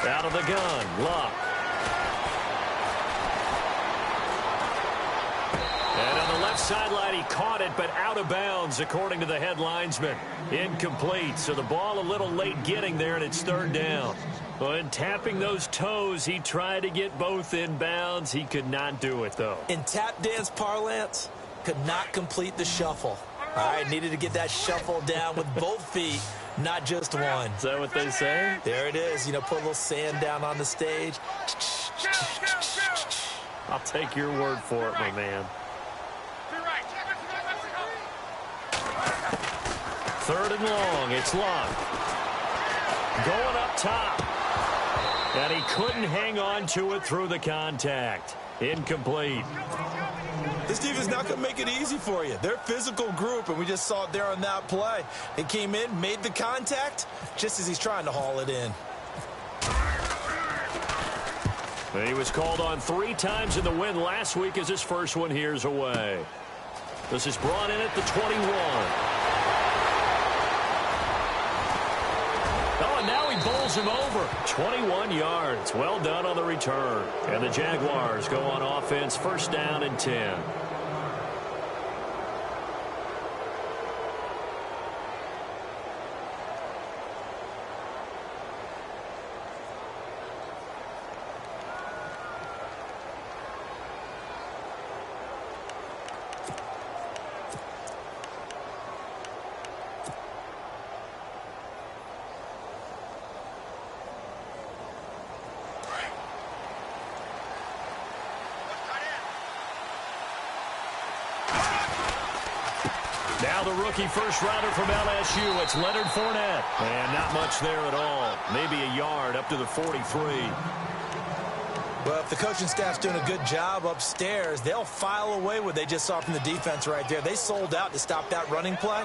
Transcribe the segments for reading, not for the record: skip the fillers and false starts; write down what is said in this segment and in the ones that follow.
Out of the gun, Luck. And on the left sideline, he caught it, but out of bounds, according to the head linesman. Incomplete, so the ball a little late getting there, and it's third down. When tapping those toes, he tried to get both in bounds. He could not do it, though. In tap dance parlance, could not complete the shuffle. All right, needed to get that shuffle down with both feet, not just one. Is that what they say? There it is. You know, put a little sand down on the stage. I'll take your word for it, my man. Third and long, it's Luck. Going up top. And he couldn't hang on to it through the contact. Incomplete. This defense is not going to make it easy for you. They're a physical group, and we just saw it there on that play. They came in, made the contact, just as he's trying to haul it in. He was called on 3 times in the win last week as his first one here's away. This is brought in at the 21. Now he bowls him over. 21 yards. Well done on the return. And the Jaguars go on offense, first down and 10. Now the rookie first-rounder from LSU, it's Leonard Fournette. And not much there at all. Maybe a yard up to the 43. Well, if the coaching staff's doing a good job upstairs, they'll file away what they just saw from the defense right there. They sold out to stop that running play.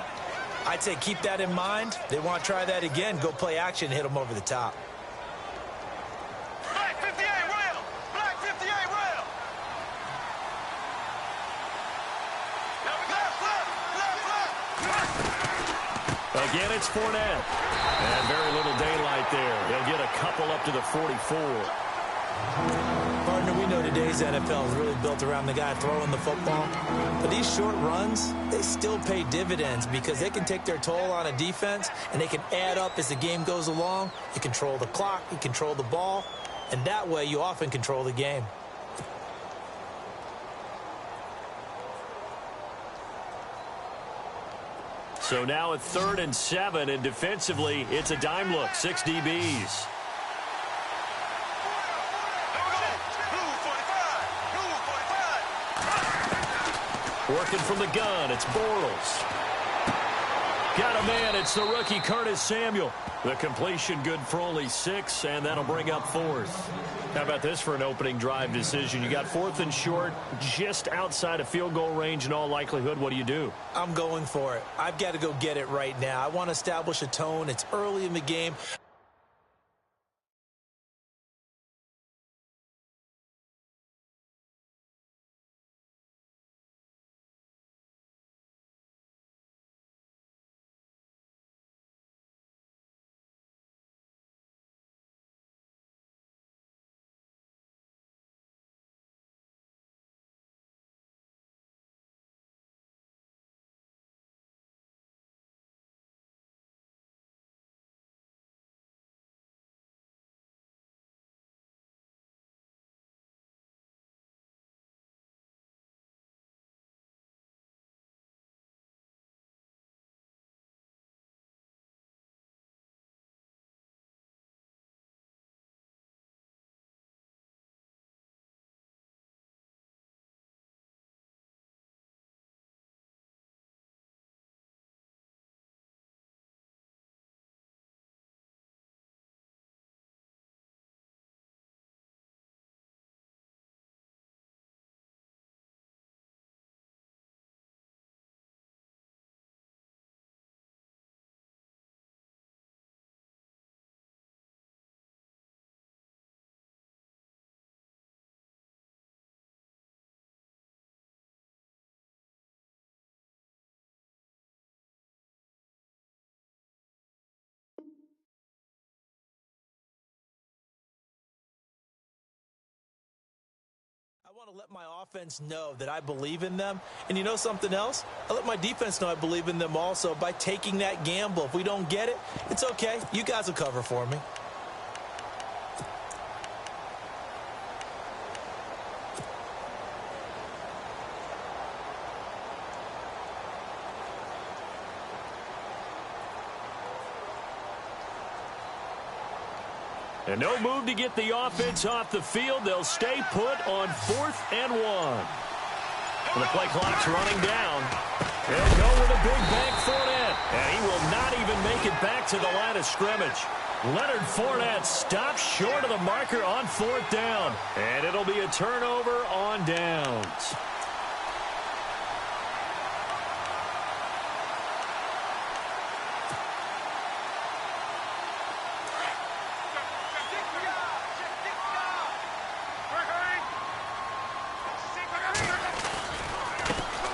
I'd say keep that in mind. They want to try that again, go play action, and hit them over the top. Again, it's Fournette. And very little daylight there. He'll get a couple up to the 44. Partner, we know today's NFL is really built around the guy throwing the football. But these short runs, they still pay dividends because they can take their toll on a defense, and they can add up as the game goes along. You control the clock, you control the ball, and that way you often control the game. So now at 3rd and 7, and defensively, it's a dime look, 6 DBs. Working from the gun, it's Bortles. Got a man, it's the rookie Curtis Samuel. The completion good for only 6, and that'll bring up 4th. How about this for an opening drive decision? You got 4th and short, just outside of field goal range in all likelihood. What do you do? I'm going for it. I've got to go get it right now. I want to establish a tone. It's early in the game. want to let my offense know that I believe in them. And you know something else? I let my defense know I believe in them also by taking that gamble. If we don't get it, it's okay. You guys will cover for me. And no move to get the offense off the field. They'll stay put on 4th and 1. And the play clock's running down. They'll go with a big bank Fournette. And he will not even make it back to the line of scrimmage. Leonard Fournette stops short of the marker on 4th down. And it'll be a turnover on downs.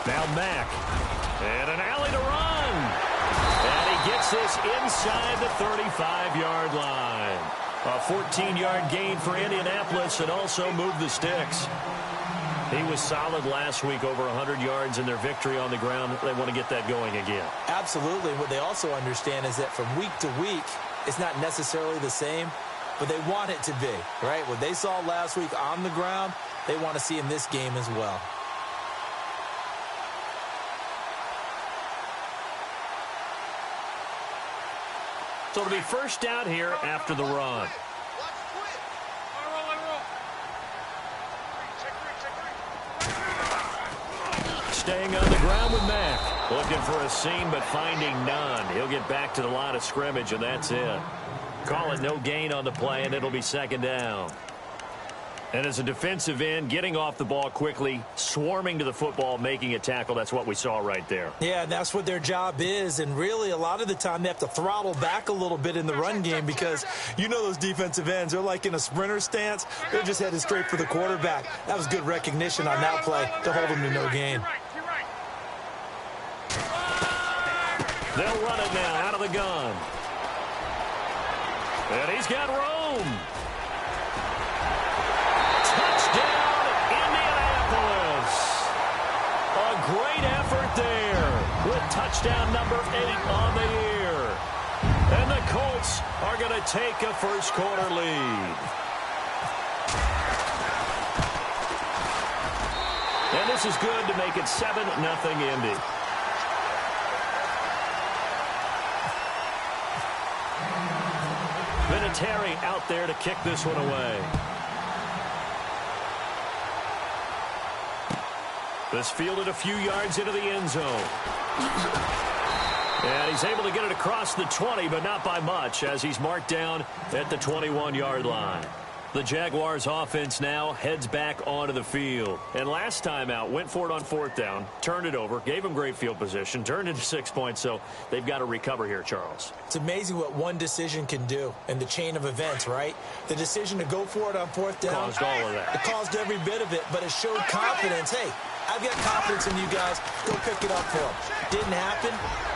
Now Mack. And an alley to run. And he gets this inside the 35-yard line. A 14-yard gain for Indianapolis and also moved the sticks. He was solid last week, over 100 yards in their victory on the ground. They want to get that going again. Absolutely. What they also understand is that from week to week, it's not necessarily the same, but they want it to be, right? What they saw last week on the ground, they want to see in this game as well. So it'll be first down here after the run. Staying on the ground with Mack. Looking for a seam, but finding none. He'll get back to the line of scrimmage, and that's it. Call it no gain on the play, and it'll be second down. And as a defensive end, getting off the ball quickly, swarming to the football, making a tackle, that's what we saw right there. Yeah, that's what their job is, and really a lot of the time they have to throttle back a little bit in the run game because you know those defensive ends, they're like in a sprinter stance. They're just headed straight for the quarterback. That was good recognition on that play to hold them to no gain. They'll run it now out of the gun. And he's got room. Touchdown, Indianapolis. A great effort there with touchdown number 8 on the year. And the Colts are going to take a first-quarter lead. And this is good to make it 7-0 Indy. Vinatieri out there to kick this one away. This fielded a few yards into the end zone. And he's able to get it across the 20, but not by much, as he's marked down at the 21-yard line. The Jaguars offense now heads back onto the field. And last time out, went for it on 4th down, turned it over, gave them great field position, turned into 6 points, so they've got to recover here, Charles. It's amazing what one decision can do in the chain of events, right? The decision to go for it on 4th down. Caused all of that. It caused every bit of it, but it showed confidence. Hey, I've got confidence in you guys. Go pick it up for them. Didn't happen.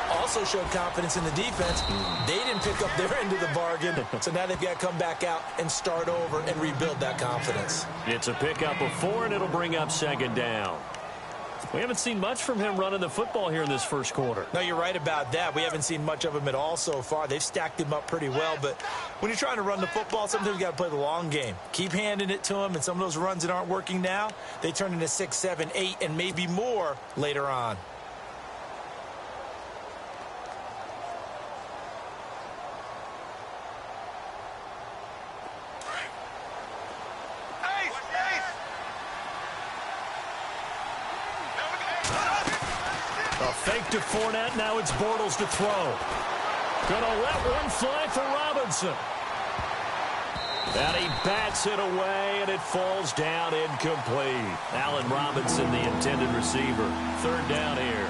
Also showed confidence in the defense. They didn't pick up their end of the bargain, so now they've got to come back out and start over and rebuild that confidence. It's a pickup of 4, and it'll bring up second down. We haven't seen much from him running the football here in this first quarter. No, you're right about that. We haven't seen much of him at all so far. They've stacked him up pretty well, but when you're trying to run the football, sometimes you got to play the long game. Keep handing it to him, and some of those runs that aren't working now, they turn into 6, 7, 8, and maybe more later on. A fake to Fournette. Now it's Bortles to throw. Gonna let one fly for Robinson. And he bats it away, and it falls down incomplete. Allen Robinson, the intended receiver. Third down here.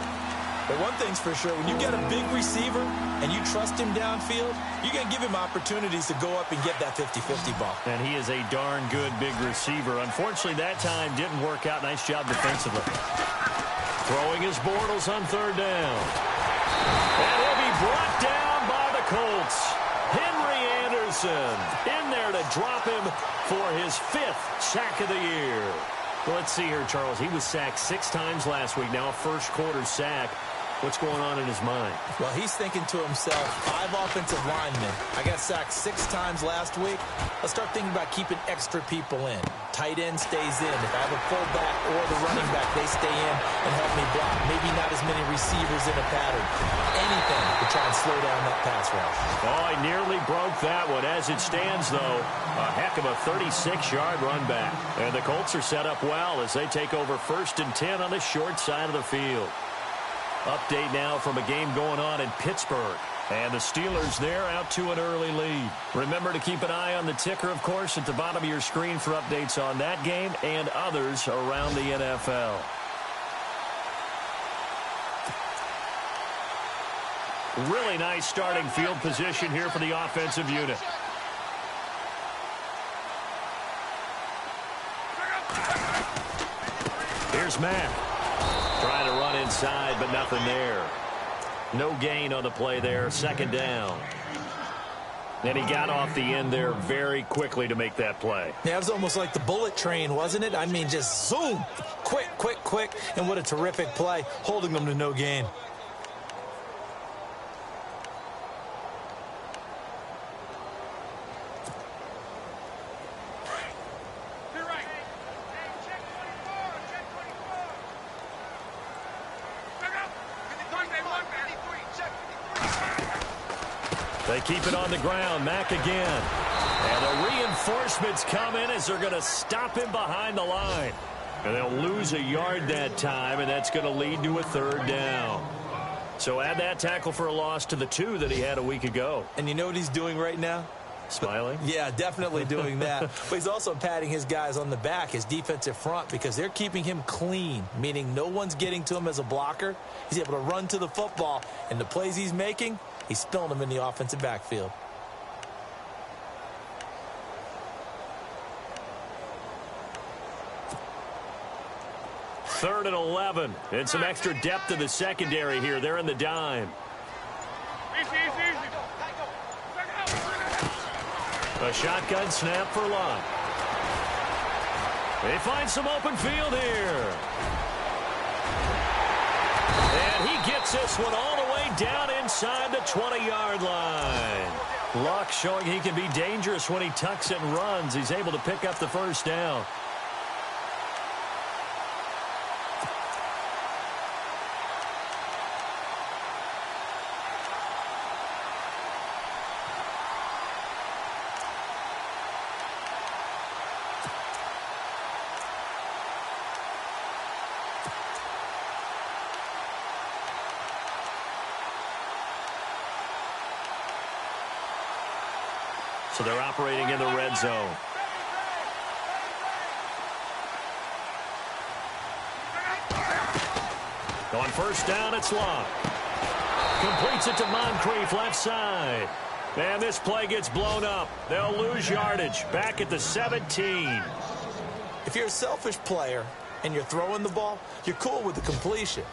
But one thing's for sure, when you get a big receiver and you trust him downfield, you're going to give him opportunities to go up and get that 50-50 ball. And he is a darn good big receiver. Unfortunately, that time didn't work out. Nice job defensively. Throwing his Bortles on third down. And he'll be brought down by the Colts. Henry Anderson in there to drop him for his 5th sack of the year. Well, let's see here, Charles. He was sacked 6 times last week. Now a first-quarter sack. What's going on in his mind? Well, he's thinking to himself, 5 offensive linemen. I got sacked 6 times last week. Let's start thinking about keeping extra people in. Tight end stays in. If I have a fullback or the running back, they stay in and help me block. Maybe not as many receivers in a pattern. Anything to try and slow down that pass rush. Oh, I nearly broke that one. As it stands, though, a heck of a 36-yard run back. And the Colts are set up well as they take over 1st and 10 on the short side of the field. Update now from a game going on in Pittsburgh. And the Steelers there out to an early lead. Remember to keep an eye on the ticker, of course, at the bottom of your screen for updates on that game and others around the NFL. Really nice starting field position here for the offensive unit. Here's Mack. Trying to run inside, but nothing there. No gain on the play there. 2nd down. And he got off the end there very quickly to make that play. Yeah, it was almost like the bullet train, wasn't it? I mean, just zoom. Quick, quick, quick. And what a terrific play, holding them to no gain. They keep it on the ground. Mack again. And the reinforcements come in as they're going to stop him behind the line. And they'll lose a yard that time, and that's going to lead to a 3rd down. So add that tackle for a loss to the 2 that he had a week ago. And you know what he's doing right now? Smiling? Yeah, definitely doing that. But he's also patting his guys on the back, his defensive front, because they're keeping him clean, meaning no one's getting to him as a blocker. He's able to run to the football, and the plays he's making, he's spilling them in the offensive backfield. Third and 11. And some extra depth to the secondary here. They're in the dime. A shotgun snap for Locke. They find some open field here. And he gets this one all the way down inside the 20-yard line. Luck showing he can be dangerous when he tucks it and runs. He's able to pick up the 1st down. So they're operating in the red zone. On 1st down, it's Locke. Completes it to Moncrief, left side. And this play gets blown up. They'll lose yardage. Back at the 17. If you're a selfish player and you're throwing the ball, you're cool with the completion.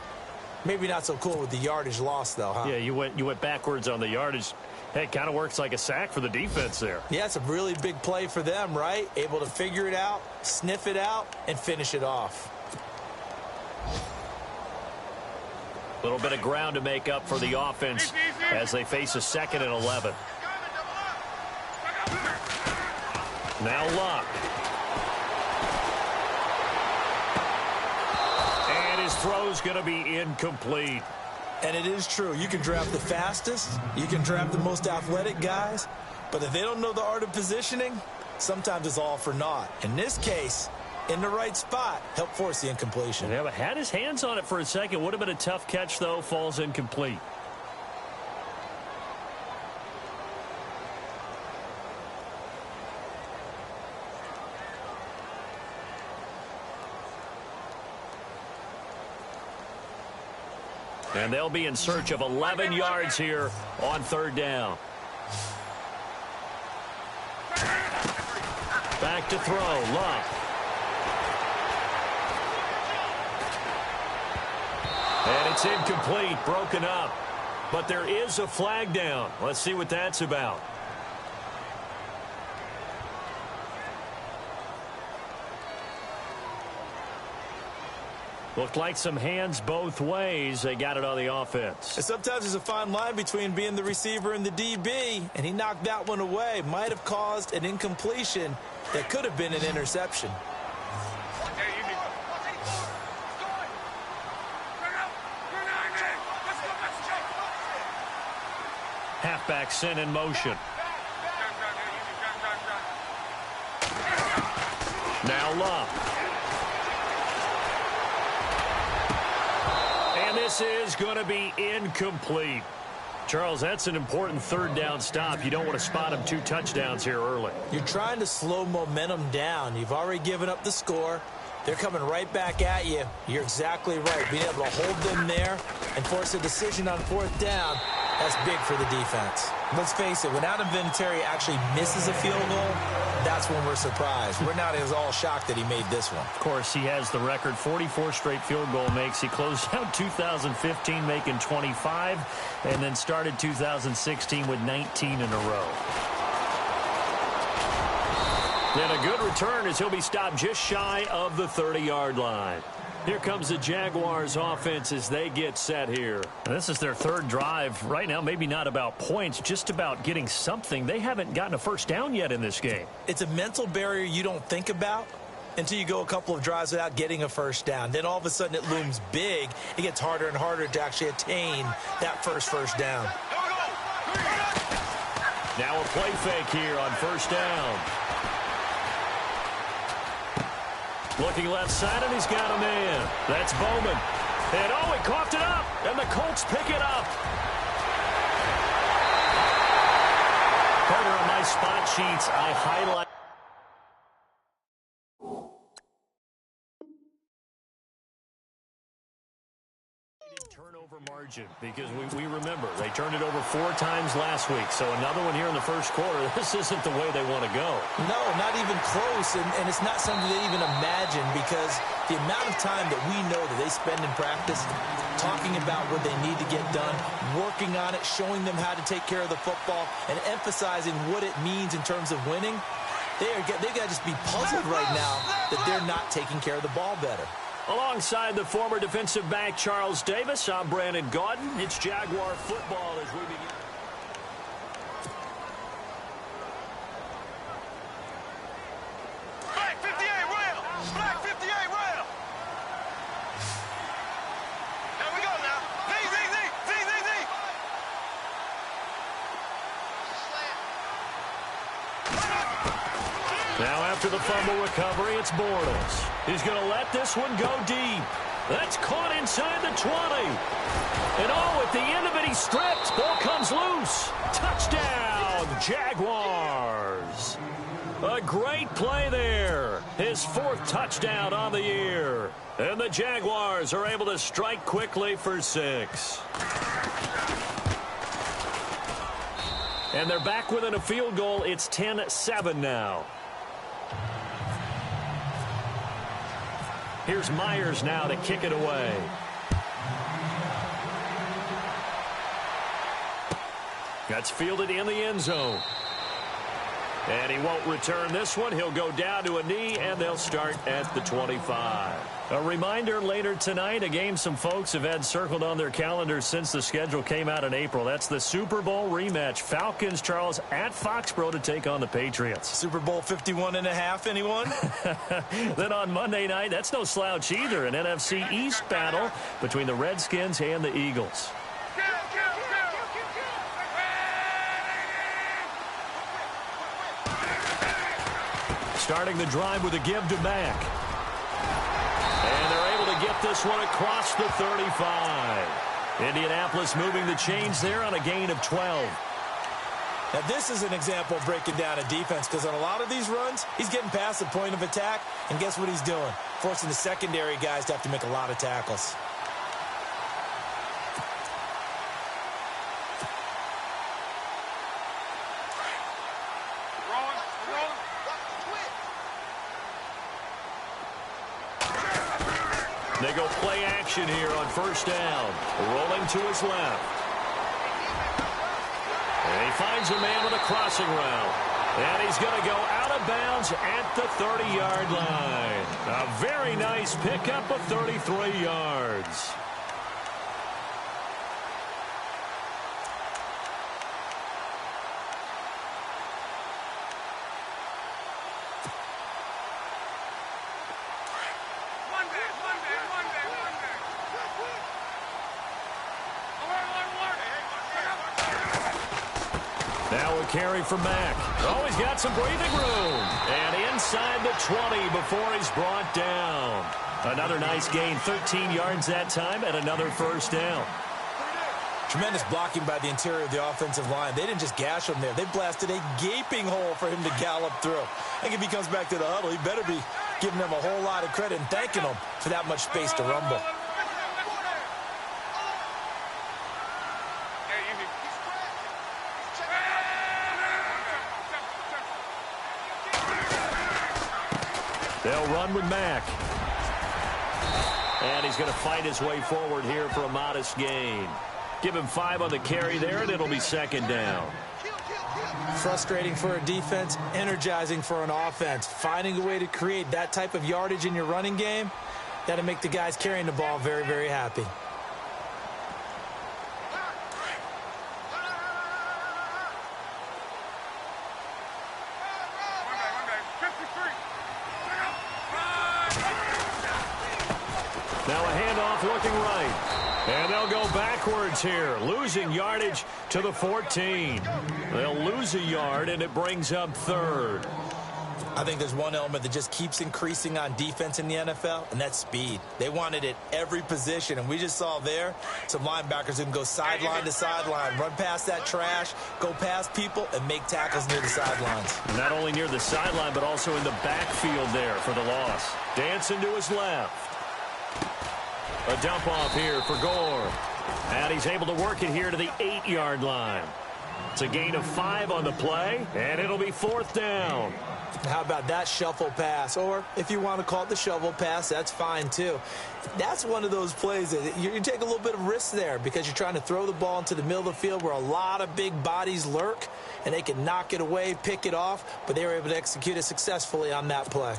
Maybe not so cool with the yardage loss, though, huh? Yeah, you went backwards on the yardage. Hey, it kind of works like a sack for the defense there. Yeah, it's a really big play for them, right? Able to figure it out, sniff it out, and finish it off. A little bit of ground to make up for the offense as they face a 2nd and 11. Now Locke. And his throw's going to be incomplete. And it is true. You can draft the fastest. You can draft the most athletic guys. But if they don't know the art of positioning, sometimes it's all for naught. In this case, in the right spot, helped force the incompletion. Yeah, but had his hands on it for a second. Would have been a tough catch, though. Falls incomplete. And they'll be in search of 11 yards here on 3rd down. Back to throw. Locke. And it's incomplete. Broken up. But there is a flag down. Let's see what that's about. Looked like some hands both ways. They got it on the offense. And sometimes there's a fine line between being the receiver and the DB, and he knocked that one away. Might have caused an incompletion that could have been an interception. Halfback sent in motion. Now Love. And this is going to be incomplete. Charles, that's an important third down stop. You don't want to spot him 2 touchdowns here early. You're trying to slow momentum down. You've already given up the score. They're coming right back at you. You're exactly right. Being able to hold them there and force a decision on 4th down, that's big for the defense. Let's face it, when Adam Vinatieri actually misses a field goal, that's when we're surprised. We're not as all shocked that he made this one. Of course, he has the record, 44 straight field goal makes. He closed out 2015 making 25, and then started 2016 with 19 in a row. And a good return as he'll be stopped just shy of the 30-yard line. Here comes the Jaguars offense as they get set here. And this is their 3rd drive. Right now, maybe not about points, just about getting something. They haven't gotten a first down yet in this game. It's a mental barrier you don't think about until you go a couple of drives without getting a first down. Then all of a sudden it looms big. It gets harder and harder to actually attain that first down. Now a play fake here on 1st down. Looking left side, and he's got a man. That's Bowman. And, oh, he coughed it up, and the Colts pick it up. Partner, on my spot sheets, I highlight. Turnover margin, because we remember they turned it over 4 times last week. So another one here in the first quarter. This isn't the way they want to go. No, not even close, and it's not something they even imagine, because the amount of time that we know that they spend in practice talking about what they need to get done, working on it, showing them how to take care of the football, and emphasizing what it means in terms of winning, they've got to just be puzzled right now that they're not taking care of the ball better. Alongside the former defensive back Charles Davis, I'm Brandon Gaudin. It's Jaguar football as we begin. Black 58 rail! Black 58 rail! There we go now. Z. Now after the fumble recovery, it's Bortles. He's going to let this one go deep. That's caught inside the 20. And oh, at the end of it, he stripped. Ball comes loose. Touchdown, Jaguars. A great play there. His 4th touchdown on the year. And the Jaguars are able to strike quickly for 6. And they're back within a field goal. It's 10-7 now. Here's Myers now to kick it away. That's fielded in the end zone. And he won't return this one. He'll go down to a knee, and they'll start at the 25. A reminder later tonight, a game some folks have had circled on their calendars since the schedule came out in April. That's the Super Bowl rematch. Falcons, Charles, at Foxborough to take on the Patriots. Super Bowl 51.5, anyone? Then on Monday night, that's no slouch either. An NFC East battle between the Redskins and the Eagles. Starting the drive with a give to Mack. And they're able to get this one across the 35. Indianapolis moving the chains there on a gain of 12. Now, this is an example of breaking down a defense, because on a lot of these runs, he's getting past the point of attack, and guess what he's doing? Forcing the secondary guys to have to make a lot of tackles. They go play action here on 1st down. Rolling to his left. And he finds a man with a crossing route. And he's going to go out of bounds at the 30-yard line. A very nice pickup of 33 yards. Now a carry for Mack. Oh, he's got some breathing room. And inside the 20 before he's brought down. Another nice gain, 13 yards that time, and another first down. Tremendous blocking by the interior of the offensive line. They didn't just gash him there. They blasted a gaping hole for him to gallop through. I think if he comes back to the huddle, he better be giving them a whole lot of credit and thanking them for that much space to rumble. They'll run with Mack. And he's going to fight his way forward here for a modest gain. Give him 5 on the carry there, and it'll be second down. Frustrating for a defense, energizing for an offense. Finding a way to create that type of yardage in your running game, that'll make the guys carrying the ball very, very happy. Now a handoff looking right. And they'll go backwards here, losing yardage to the 14. They'll lose a yard, and it brings up third. I think there's one element that just keeps increasing on defense in the NFL, and that's speed. They want it at every position, and we just saw there some linebackers who can go sideline to sideline, run past that trash, go past people, and make tackles near the sidelines. Not only near the sideline, but also in the backfield there for the loss. Dancing to his left. A dump off here for Gore. And he's able to work it here to the 8-yard line. It's a gain of 5 on the play, and it'll be fourth down. How about that shuffle pass? Or if you want to call it the shovel pass, that's fine too. That's one of those plays that you take a little bit of risk there because you're trying to throw the ball into the middle of the field where a lot of big bodies lurk, and they can knock it away, pick it off, but they were able to execute it successfully on that play.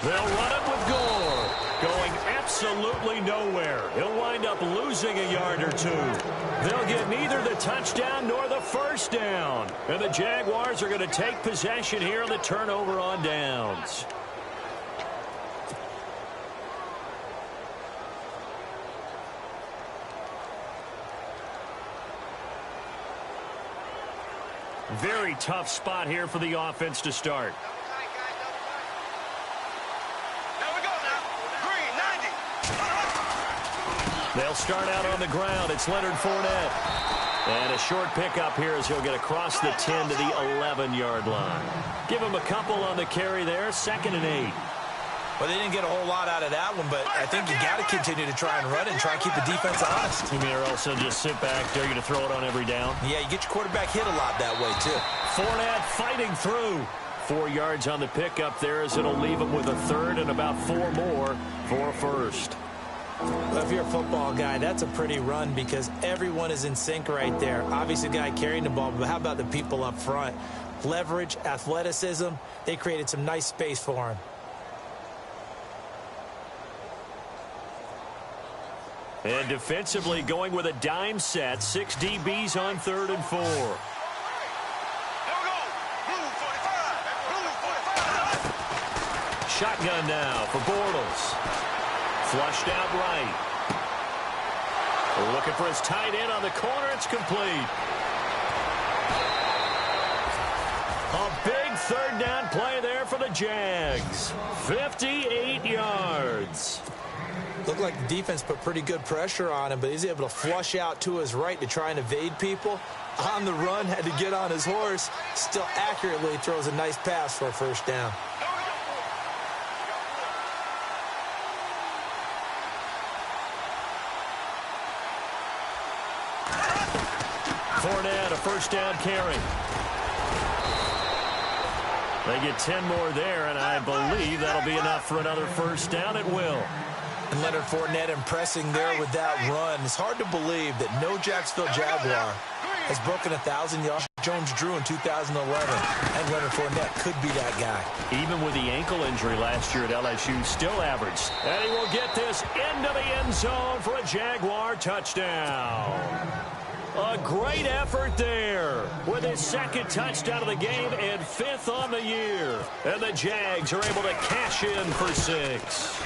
They'll run it with Gore, going absolutely nowhere. He'll wind up losing a yard or two. They'll get neither the touchdown nor the first down. And the Jaguars are going to take possession here on the turnover on downs. Very tough spot here for the offense to start. They'll start out on the ground. It's Leonard Fournette. And a short pickup here as he'll get across the 10 to the 11-yard line. Give him a couple on the carry there. 2nd and 8. Well, they didn't get a whole lot out of that one, but I think you got to continue to try and run it and try and keep the defense honest. You mean or also just sit back, dare you to throw it on every down? Yeah, you get your quarterback hit a lot that way, too. Fournette fighting through. 4 yards on the pickup there as it'll leave him with a third and about 4 more for a first. Well, if you're a football guy, that's a pretty run because everyone is in sync right there. Obviously, the guy carrying the ball, but how about the people up front? Leverage, athleticism, they created some nice space for him. And defensively going with a dime set, 6 DBs on 3rd and 4. Shotgun now for Bortles. Flushed out right. Looking for his tight end on the corner. It's complete. A big 3rd down play there for the Jags. 58 yards. Looked like the defense put pretty good pressure on him, but he's able to flush out to his right to try and evade people. On the run, had to get on his horse. Still accurately throws a nice pass for a first down. Fournette, a first down carry. They get 10 more there, and I believe that'll be enough for another first down. It will. And Leonard Fournette impressing there with that run. It's hard to believe that no Jacksonville Jaguar has broken 1,000 yards. Jones drew in 2011, and Leonard Fournette could be that guy. Even with the ankle injury last year at LSU, still averaged. And he will get this into the end zone for a Jaguar touchdown. A great effort there with his second touchdown of the game and 5th on the year. And the Jags are able to cash in for 6.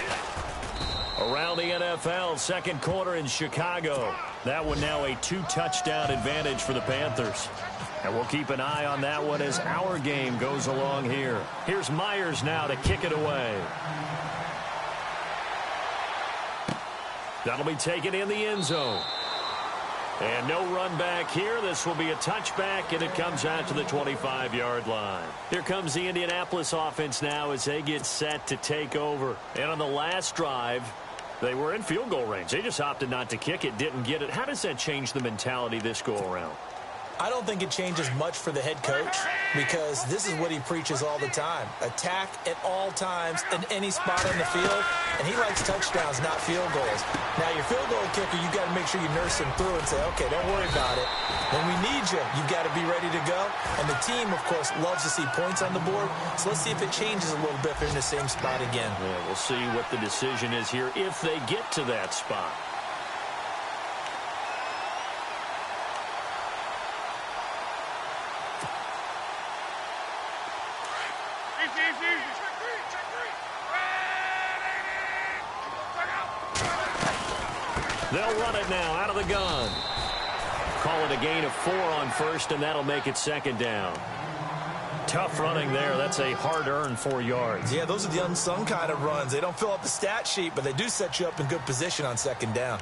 Around the NFL, second quarter in Chicago. That one now a 2-touchdown advantage for the Panthers. And we'll keep an eye on that one as our game goes along here. Here's Myers now to kick it away. That'll be taken in the end zone. And no run back here. This will be a touchback, and it comes out to the 25-yard line. Here comes the Indianapolis offense now as they get set to take over. And on the last drive, they were in field goal range. They just opted not to kick it, didn't get it. How does that change the mentality this go-around? I don't think it changes much for the head coach because this is what he preaches all the time. Attack at all times in any spot on the field, and he likes touchdowns, not field goals. Now, your field goal kicker, you got to make sure you nurse him through and say, okay, don't worry about it. When we need you, you got to be ready to go. And the team, of course, loves to see points on the board. So let's see if it changes a little bit if they're in the same spot again. Yeah, we'll see what the decision is here if they get to that spot. They'll run it now out of the gun. Call it a gain of 4 on first, and that'll make it second down. Tough running there. That's a hard-earned 4 yards. Yeah, those are the unsung kind of runs. They don't fill up the stat sheet, but they do set you up in good position on second down.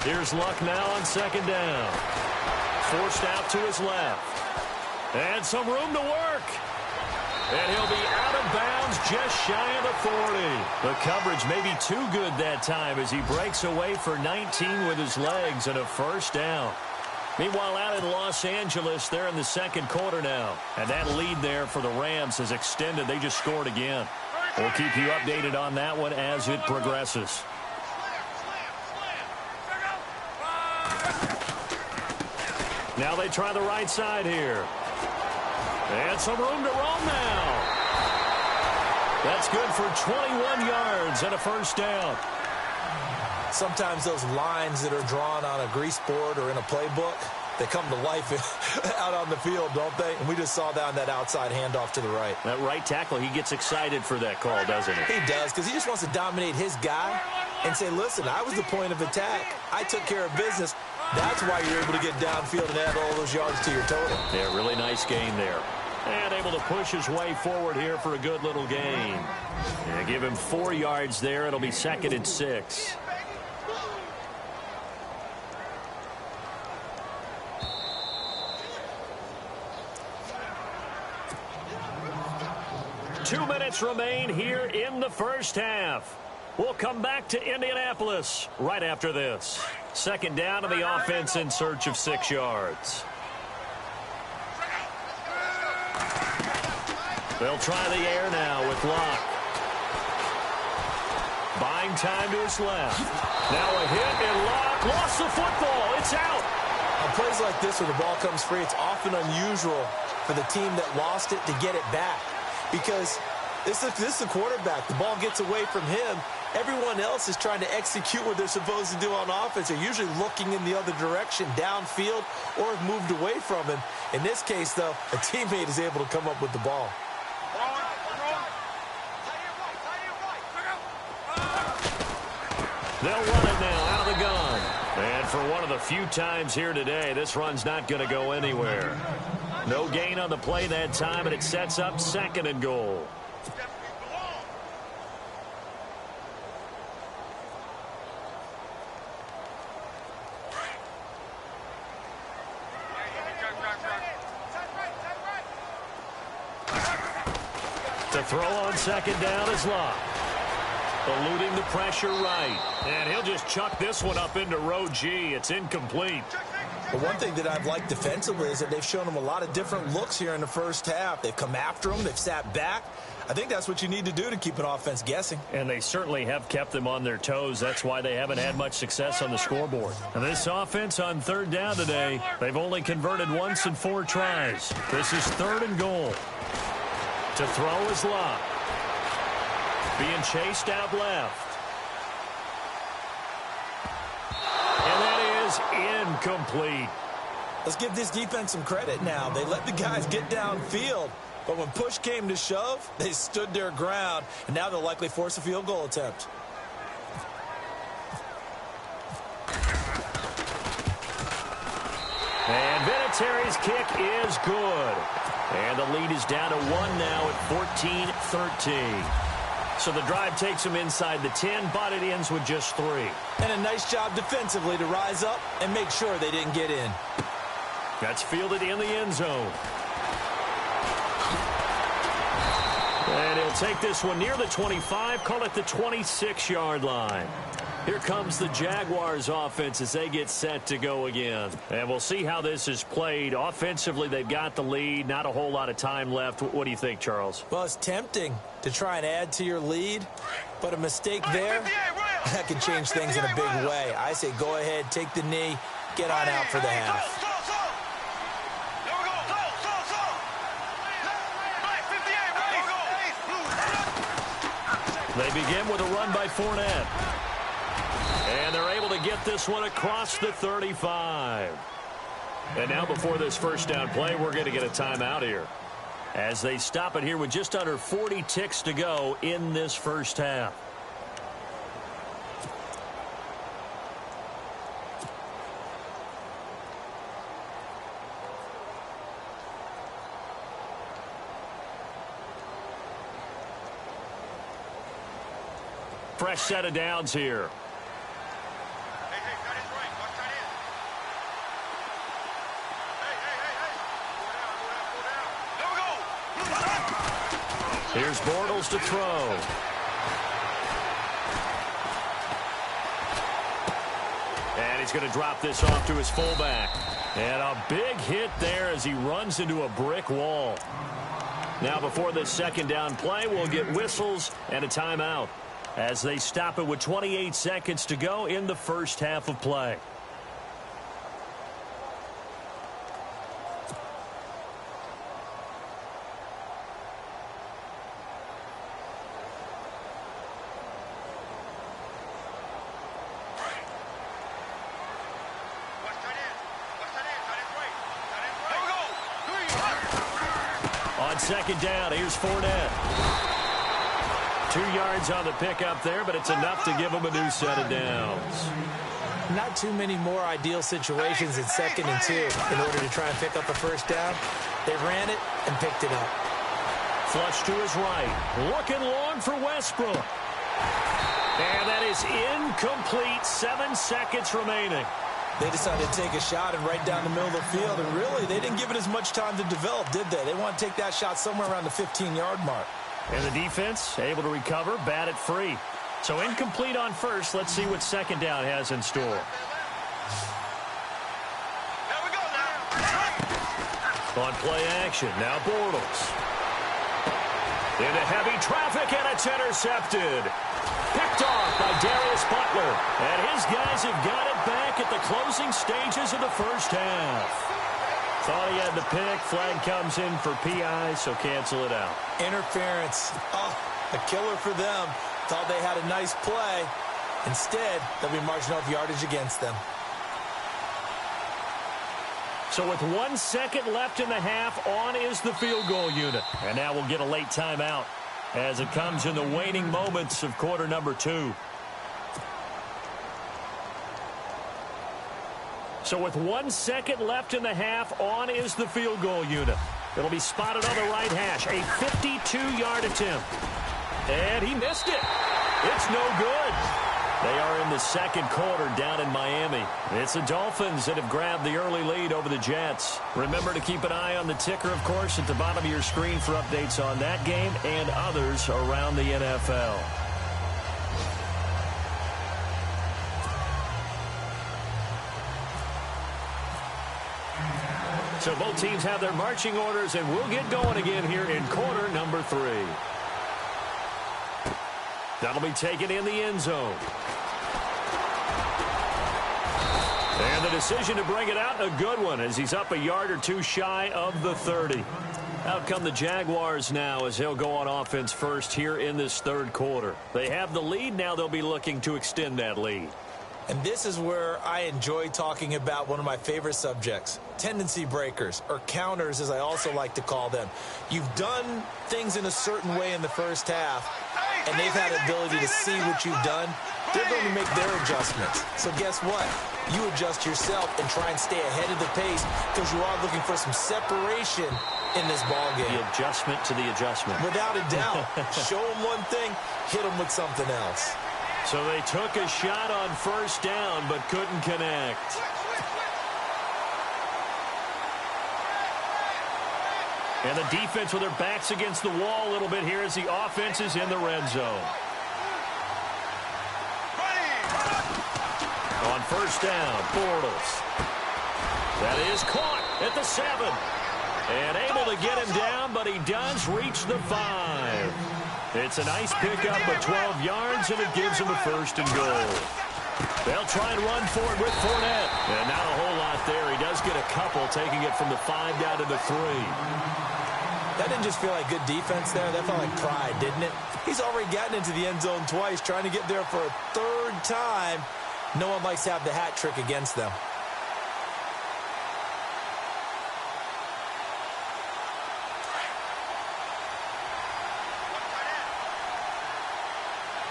Here's Luck now on second down. Forced out to his left. And some room to work. And he'll be out of bounds just shy of the 40. The coverage may be too good that time as he breaks away for 19 with his legs and a first down. Meanwhile, out in Los Angeles, they're in the second quarter now. And that lead there for the Rams is extended. They just scored again. We'll keep you updated on that one as it progresses. Now they try the right side here. And some room to roam now. That's good for 21 yards and a first down. Sometimes those lines that are drawn on a grease board or in a playbook, they come to life out on the field, don't they? And we just saw that on that outside handoff to the right. That right tackle, he gets excited for that call, doesn't he? He does, because he just wants to dominate his guy and say, listen, I was the point of attack. I took care of business. That's why you're able to get downfield and add all those yards to your total. Yeah, really nice gain there. And able to push his way forward here for a good little gain. Yeah, give him 4 yards there. It'll be second and 6. Two minutes remain here in the first half. We'll come back to Indianapolis right after this. Second down to the offense in search of 6 yards. They'll try the air now with Luck. Buying time to his left. Now a hit and Luck lost the football. It's out. On plays like this where the ball comes free, it's often unusual for the team that lost it to get it back. Because this is the quarterback. The ball gets away from him. Everyone else is trying to execute what they're supposed to do on offense. They're usually looking in the other direction, downfield, or have moved away from him. In this case, though, a teammate is able to come up with the ball. They'll run it now out of the gun. And for one of the few times here today, this run's not going to go anywhere. No gain on the play that time, and it sets up second and goal. The throw on second down is Locke. Eluding the pressure right. And he'll just chuck this one up into row G. It's incomplete. But one thing that I've liked defensively is that they've shown them a lot of different looks here in the first half. They've come after them. They've sat back. I think that's what you need to do to keep an offense guessing. And they certainly have kept them on their toes. That's why they haven't had much success on the scoreboard. And this offense on third down today, they've only converted once in 4 tries. This is 3rd and goal. To throw is Locke. Being chased out left. And that is incomplete. Let's give this defense some credit now. They let the guys get downfield, but when push came to shove, they stood their ground, and now they'll likely force a field goal attempt. And Vinatieri's kick is good. And the lead is down to 1 now at 14-13. So the drive takes them inside the 10, but it ends with just 3. And a nice job defensively to rise up and make sure they didn't get in. That's fielded in the end zone. And he'll take this one near the 25, call it the 26-yard line. Here comes the Jaguars offense as they get set to go again. And we'll see how this is played. Offensively, they've got the lead. Not a whole lot of time left. What do you think, Charles? Well, it's tempting to try and add to your lead, but a mistake there, that can change things in a big way. I say go ahead, take the knee, get on out for the half. They begin with a run by Fournette. And they're able to get this one across the 35. And now before this first down play, we're going to get a timeout here, as they stop it here with just under 40 ticks to go in this first half. Fresh set of downs here. Here's Bortles to throw. And he's going to drop this off to his fullback. And a big hit there as he runs into a brick wall. Now before this second down play, we'll get whistles and a timeout, as they stop it with 28 seconds to go in the first half of play. On second down, here's Fournette. 2 yards on the pickup there, but it's enough to give him a new set of downs. Not too many more ideal situations in 2nd and 2 in order to try and pick up a first down. They ran it and picked it up. Flush to his right. Looking long for Westbrook. And that is incomplete. 7 seconds remaining. They decided to take a shot and right down the middle of the field, and really, they didn't give it as much time to develop, did they? They want to take that shot somewhere around the 15-yard mark. And the defense able to recover, bat it free. So incomplete on first. Let's see what second down has in store. There we go now. On play action, now Bortles. Into heavy traffic, and it's intercepted. Picked off by Darius Butler. And his guys have got it back at the closing stages of the first half. Thought he had the pick. Flag comes in for PI, so cancel it out. Interference. Oh, a killer for them. Thought they had a nice play. Instead, they'll be marginal yardage against them. So with 1 second left in the half, on is the field goal unit. And now we'll get a late timeout as it comes in the waning moments of quarter number 2. So with 1 second left in the half, on is the field goal unit. It'll be spotted on the right hash. A 52-yard attempt. And he missed it. It's no good. They are in the second quarter down in Miami. It's the Dolphins that have grabbed the early lead over the Jets. Remember to keep an eye on the ticker, of course, at the bottom of your screen for updates on that game and others around the NFL. So both teams have their marching orders, and we'll get going again here in quarter number 3. That'll be taken in the end zone. And the decision to bring it out, a good one, as he's up a yard or two shy of the 30. Out come the Jaguars now as they'll go on offense first here in this third quarter. They have the lead. Now they'll be looking to extend that lead. And this is where I enjoy talking about one of my favorite subjects, tendency breakers, or counters as I also like to call them. You've done things in a certain way in the first half, and they've had the ability to see what you've done. They're going to make their adjustments. So guess what? You adjust yourself and try and stay ahead of the pace because you are looking for some separation in this ballgame. The adjustment to the adjustment. Without a doubt. Show them one thing, hit them with something else. So they took a shot on first down but couldn't connect. And the defense with their backs against the wall a little bit here as the offense is in the red zone. On first down, Bortles. That is caught at the 7. And able to get him down, but he does reach the 5. It's a nice pickup of 12 yards, and it gives him a first and goal. They'll try and run for it with Fournette. And not a whole lot there. He does get a couple, taking it from the 5 down to the 3. That didn't just feel like good defense there. That felt like pride, didn't it? He's already gotten into the end zone twice, trying to get there for a third time. No one likes to have the hat trick against them.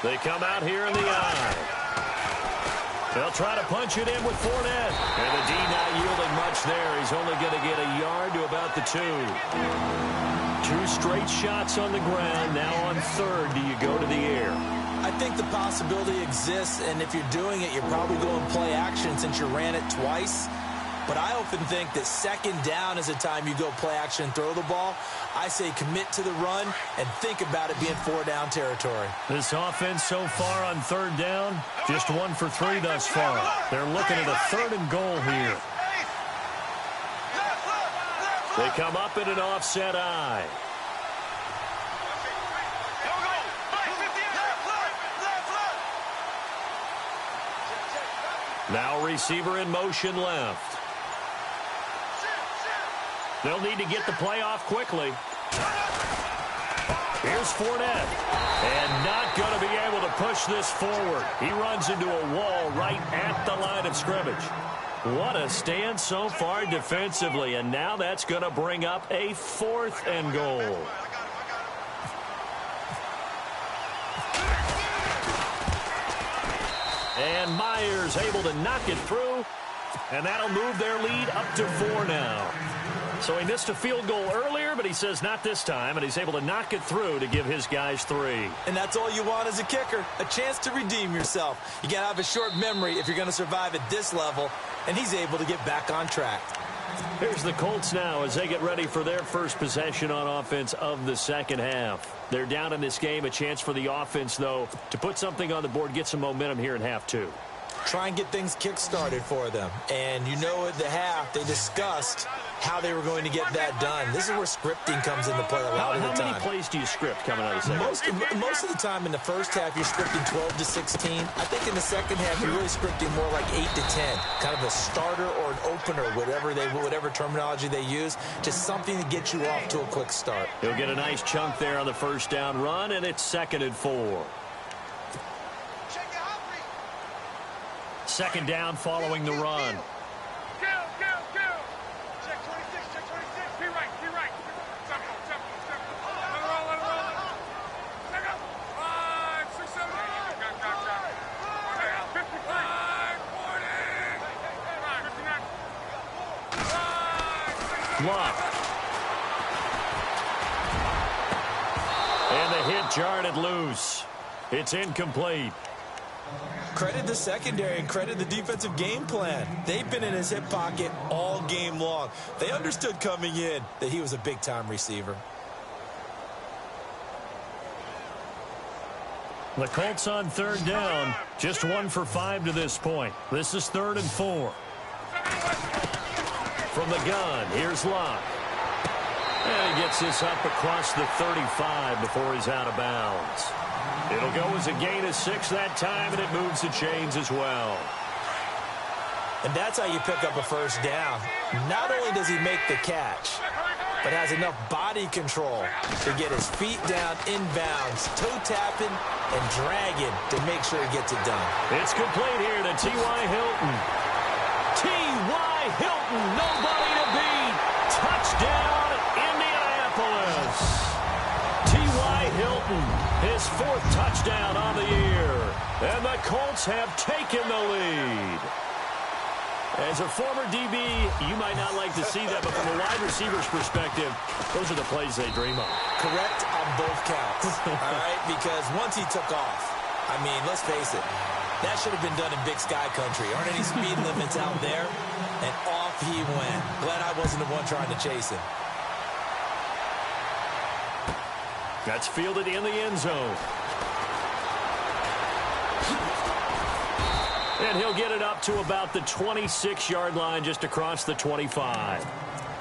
They come out here in the eye. They'll try to punch it in with Fournette. And the D not yielding much there. He's only going to get a yard to about the 2. 2 straight shots on the ground. Now on third, do you go to the air? I think the possibility exists, and if you're doing it, you're probably going play action since you ran it twice. But I often think that second down is the time you go play action and throw the ball. I say commit to the run and think about it being 4-down territory. This offense so far on third down, just 1 for 3 thus far. They're looking at a 3rd and goal here. They come up in an offset eye. Now receiver in motion left. They'll need to get the play off quickly. Here's Fournette. And not going to be able to push this forward. He runs into a wall right at the line of scrimmage. What a stand so far defensively. And now that's going to bring up a 4th and goal. And Myers able to knock it through. And that'll move their lead up to 4 now. So he missed a field goal earlier, but he says not this time, and he's able to knock it through to give his guys 3. And that's all you want as a kicker, a chance to redeem yourself. You got to have a short memory if you're going to survive at this level, and he's able to get back on track. Here's the Colts now as they get ready for their first possession on offense of the second half. They're down in this game, a chance for the offense, though, to put something on the board, get some momentum here in half 2. Try and get things kick-started for them. And you know at the half, they discussed how they were going to get that done. This is where scripting comes into play a lot of the time. How many plays do you script coming out of the second? Most of the time in the first half, you're scripting 12 to 16. I think in the second half, you're really scripting more like 8 to 10. Kind of a starter or an opener, whatever terminology they use. Just something to get you off to a quick start. He'll get a nice chunk there on the first down run, and it's 2nd and 4. Second down following the run. Check 26, check 26. Be right. Tempo. Let it roll. Check out. 5, 6, 7, 8. Got. 55, 40. 59. Luck. And the hit jarred it loose. It's incomplete. Credit the secondary and credit the defensive game plan. They've been in his hip pocket all game long. They understood coming in that he was a big-time receiver. The Colts on third down, just 1 for 5 to this point. This is 3rd and 4. From the gun, here's Locke. And he gets this up across the 35 before he's out of bounds. It'll go as a gain of 6 that time, and it moves the chains as well. And that's how you pick up a first down. Not only does he make the catch, but has enough body control to get his feet down inbounds, toe tapping and dragging to make sure he gets it done. It's complete here to T.Y. Hilton. T.Y. Hilton, nobody to beat. Touchdown, Indianapolis. T.Y. Hilton, his 4th touchdown on the year. And the Colts have taken the lead. As a former DB, you might not like to see that, but from a wide receiver's perspective, those are the plays they dream of. Correct on both counts, all right? Because once he took off, I mean, let's face it, that should have been done in Big Sky country. Aren't any speed limits out there? And off he went. Glad I wasn't the one trying to chase him. That's fielded in the end zone. And he'll get it up to about the 26-yard line, just across the 25.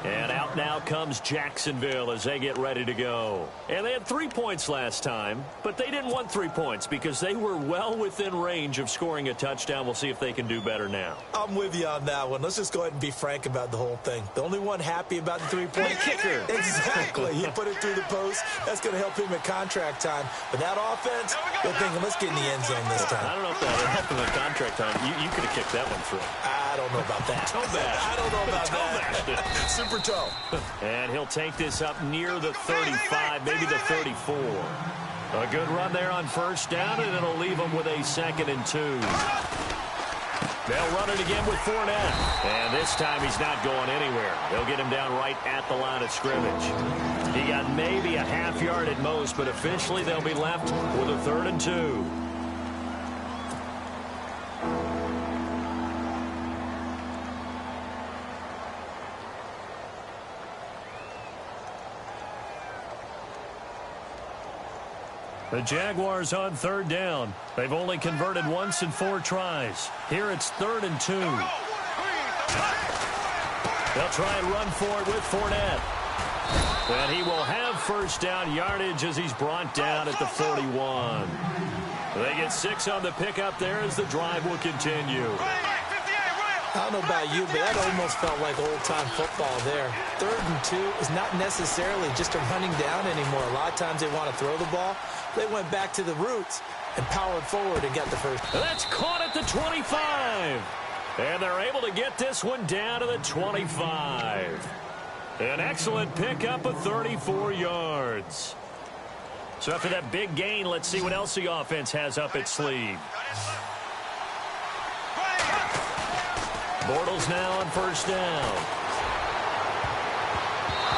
And out now comes Jacksonville as they get ready to go. And they had 3 points last time, but they didn't want 3 points because they were well within range of scoring a touchdown. We'll see if they can do better now. I'm with you on that one. Let's just go ahead and be frank about the whole thing. The only one happy about the 3-point kicker. Exactly. He put it through the post. That's going to help him at contract time. But that offense, they're thinking, let's get in the end zone this time. I don't know if that would help him at contract time. You could have kicked that one through. I don't know about that. Toe bash. I don't know about that. Super toe. And he'll take this up near the 35, maybe the 34. A good run there on first down, and it'll leave them with a 2nd and 2. They'll run it again with Fournette. And this time he's not going anywhere. They'll get him down right at the line of scrimmage. He got maybe a half yard at most, but officially they'll be left with a 3rd and 2. The Jaguars on third down. They've only converted once in 4 tries. Here it's 3rd and 2. They'll try and run for it with Fournette. And he will have first down yardage as he's brought down at the 41. They get 6 on the pickup there as the drive will continue. I don't know about you, but that almost felt like old-time football there. 3rd and 2 is not necessarily just a running down anymore. A lot of times they want to throw the ball. They went back to the roots and powered forward and got the first. That's caught at the 25. And they're able to get this one down to the 25. An excellent pickup of 34 yards. So after that big gain, let's see what else the offense has up its sleeve. Bortles now on first down.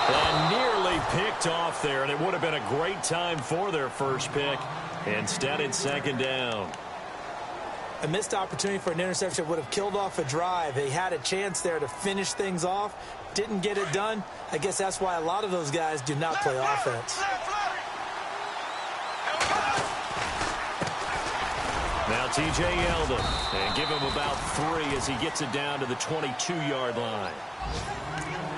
And nearly picked off there, and it would have been a great time for their first pick. Instead, it's 2nd down. A missed opportunity for an interception would have killed off a drive. They had a chance there to finish things off. Didn't get it done. I guess that's why a lot of those guys do not play offense. Now T.J. Yeldon, and give him about 3 as he gets it down to the 22-yard line.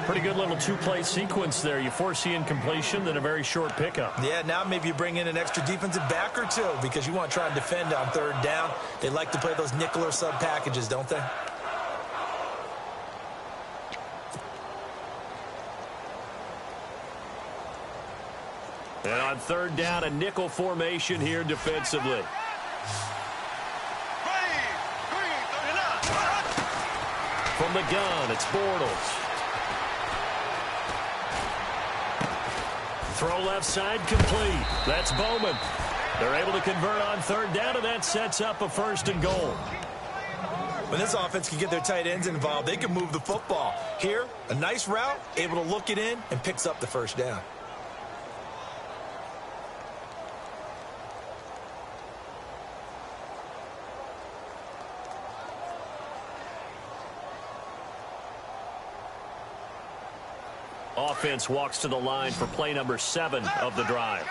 Pretty good little 2-play sequence there. You force the incompletion, then a very short pickup. Yeah, now maybe you bring in an extra defensive back or 2 because you want to try and defend on 3rd down. They like to play those nickel or sub packages, don't they? And on 3rd down, a nickel formation here defensively. From the gun, it's Bortles. Throw left side complete. That's Bowman. They're able to convert on 3rd down, and that sets up a 1st and goal. When this offense can get their tight ends involved, they can move the football. Here, a nice route, able to look it in, and picks up the 1st down. offense walks to the line for play number 7 of the drive.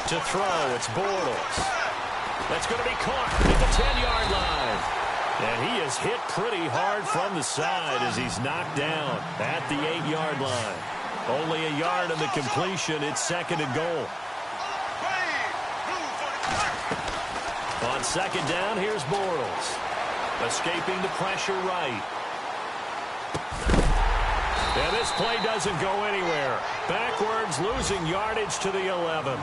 To throw, it's Bortles. That's going to be caught at the 10-yard line. And he is hit pretty hard from the side as he's knocked down at the 8-yard line. Only a yard of the completion. It's 2nd and goal. On 2nd down, here's Bortles. Escaping the pressure right. And this play doesn't go anywhere. Backwards, losing yardage to the 11.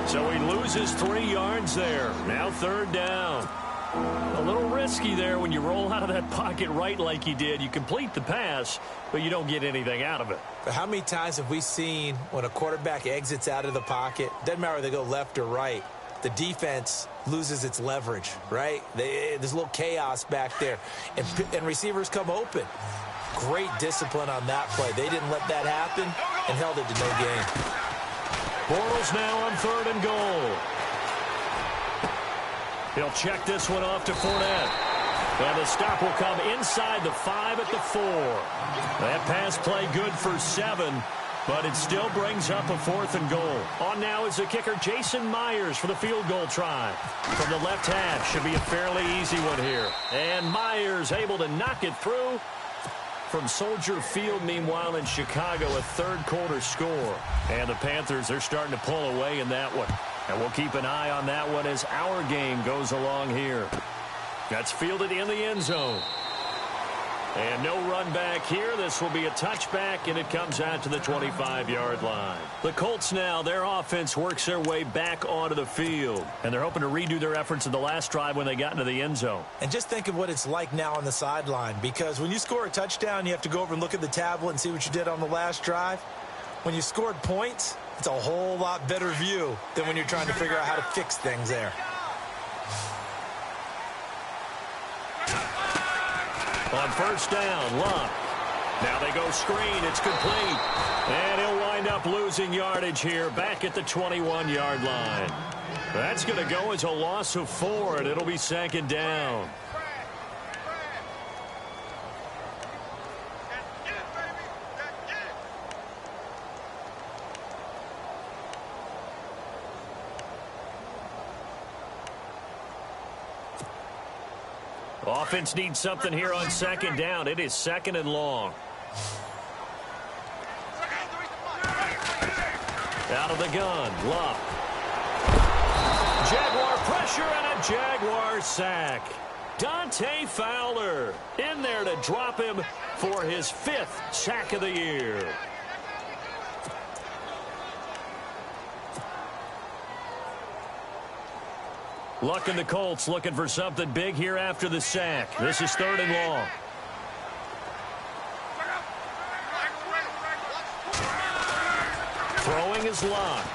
So he loses 3 yards there. Now 3rd down. A little risky there when you roll out of that pocket right like he did. You complete the pass, but you don't get anything out of it. But how many times have we seen when a quarterback exits out of the pocket, doesn't matter whether they go left or right, the defense loses its leverage, right? There's a little chaos back there, and receivers come open. Great discipline on that play. They didn't let that happen and held it to no gain. Bortles now on 3rd and goal. He'll check this one off to Fournette. And the stop will come inside the 5 at the 4. That pass play good for 7, but it still brings up a 4th and goal. On now is the kicker, Jason Myers, for the field goal try. From the left hash, should be a fairly easy one here. And Myers able to knock it through. From Soldier Field, meanwhile, in Chicago, a 3rd quarter score. And the Panthers are starting to pull away in that one. And we'll keep an eye on that one as our game goes along here. That's fielded in the end zone. And no run back here. This will be a touchback, and it comes out to the 25-yard line. The Colts now, their offense works their way back onto the field. And they're hoping to redo their efforts in the last drive when they got into the end zone. And just think of what it's like now on the sideline, because when you score a touchdown, you have to go over and look at the tablet and see what you did on the last drive. When you scored points, it's a whole lot better view than when you're trying to figure out how to fix things there. On 1st down, Luck. Now they go screen. It's complete. And he'll wind up losing yardage here back at the 21-yard line. That's going to go as a loss of 4, and it'll be 2nd down. Offense needs something here on 2nd down. It is 2nd and long. Out of the gun, Luck. Jaguar pressure and a Jaguar sack. Dante Fowler in there to drop him for his 5th sack of the year. Luck and the Colts looking for something big here after the sack. This is 3rd and long. Throwing is Luck.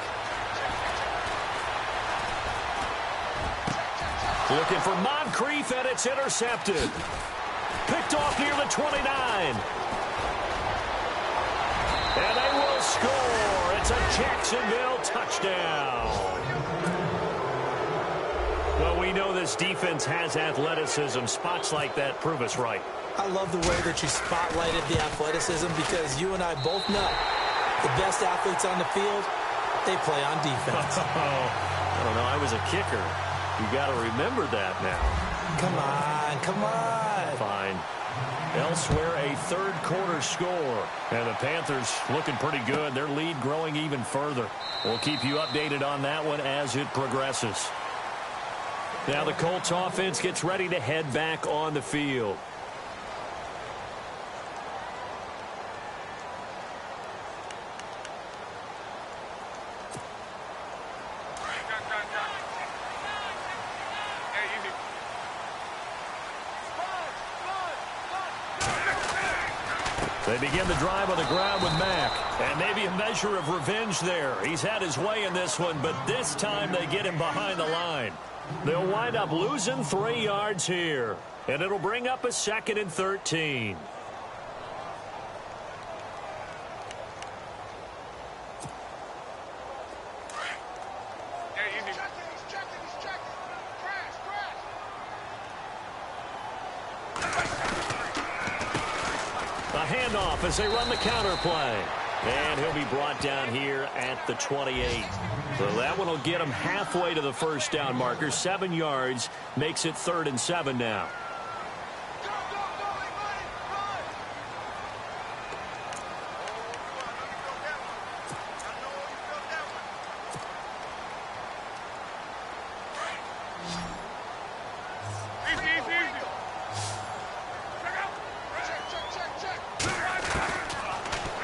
Looking for Moncrief, and it's intercepted. Picked off near the 29. And they will score. It's a Jacksonville touchdown. Well, we know this defense has athleticism. Spots like that prove us right. I love the way that you spotlighted the athleticism, because you and I both know the best athletes on the field, they play on defense. I don't know. I was a kicker. You got to remember that now. Come on. Fine. Elsewhere, a 3rd quarter score. And the Panthers looking pretty good. Their lead growing even further. We'll keep you updated on that one as it progresses. Now the Colts offense gets ready to head back on the field. They begin the drive on the ground with Mack. And maybe a measure of revenge there. He's had his way in this one, but this time they get him behind the line. They'll wind up losing 3 yards here. And it'll bring up a 2nd and 13. off as they run the counter play. And he'll be brought down here at the 28. So that one will get him halfway to the first down marker. 7 yards makes it 3rd and 7 now.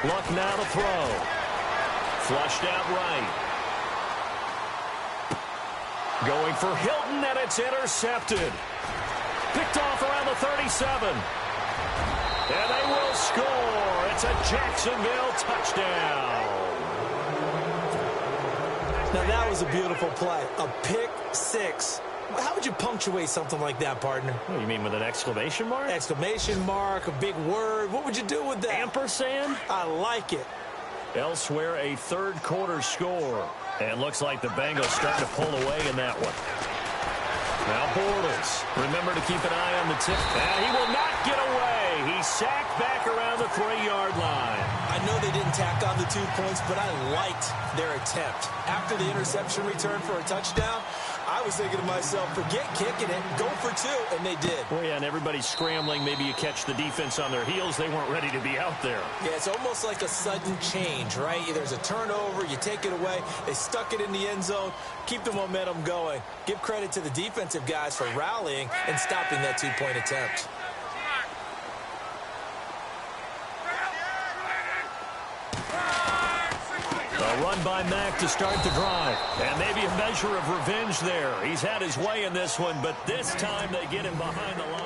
Luck now to throw. Flushed out right. Going for Hilton, and it's intercepted. Picked off around the 37. And they will score. It's a Jacksonville touchdown. Now that was a beautiful play. A pick six. How would you punctuate something like that, partner? What, you mean with an exclamation mark? Exclamation mark, a big word. What would you do with that? Ampersand? I like it. Elsewhere, a third-quarter score. And looks like the Bengals starting to pull away in that one. Now Bortles. Remember to keep an eye on the tip. And he will not get away. He's sacked back around the 3-yard line. I know they didn't tack on the 2 points, but I liked their attempt. After the interception return for a touchdown, I was thinking to myself, forget kicking it, go for 2, and they did. Well, yeah, and everybody's scrambling. Maybe you catch the defense on their heels. They weren't ready to be out there. Yeah, it's almost like a sudden change, right? There's a turnover, you take it away, they stuck it in the end zone, keep the momentum going. Give credit to the defensive guys for rallying and stopping that 2-point attempt. A run by Mack to start the drive. And maybe a measure of revenge there. He's had his way in this one, but this time they get him behind the line.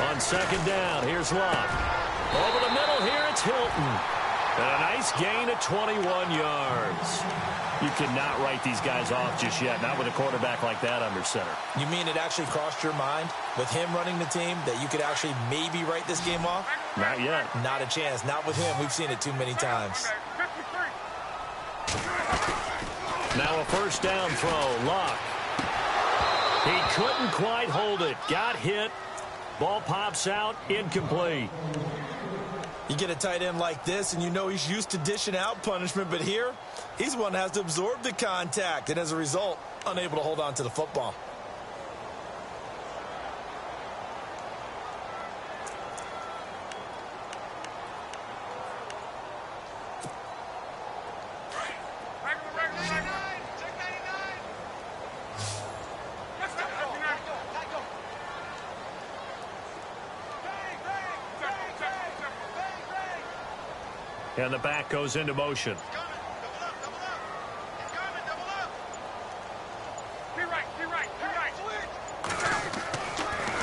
On second down, here's Love. Over the middle here, it's Hilton. And a nice gain of 21 yards. You cannot write these guys off just yet, not with a quarterback like that under center. You mean it actually crossed your mind with him running the team that you could actually maybe write this game off? Not yet. Not a chance. Not with him. We've seen it too many times. Now a first down throw. Luck. He couldn't quite hold it. Got hit. Ball pops out. Incomplete. You get a tight end like this, and you know he's used to dishing out punishment, but here, he's the one that has to absorb the contact, and as a result, unable to hold on to the football. And the back goes into motion.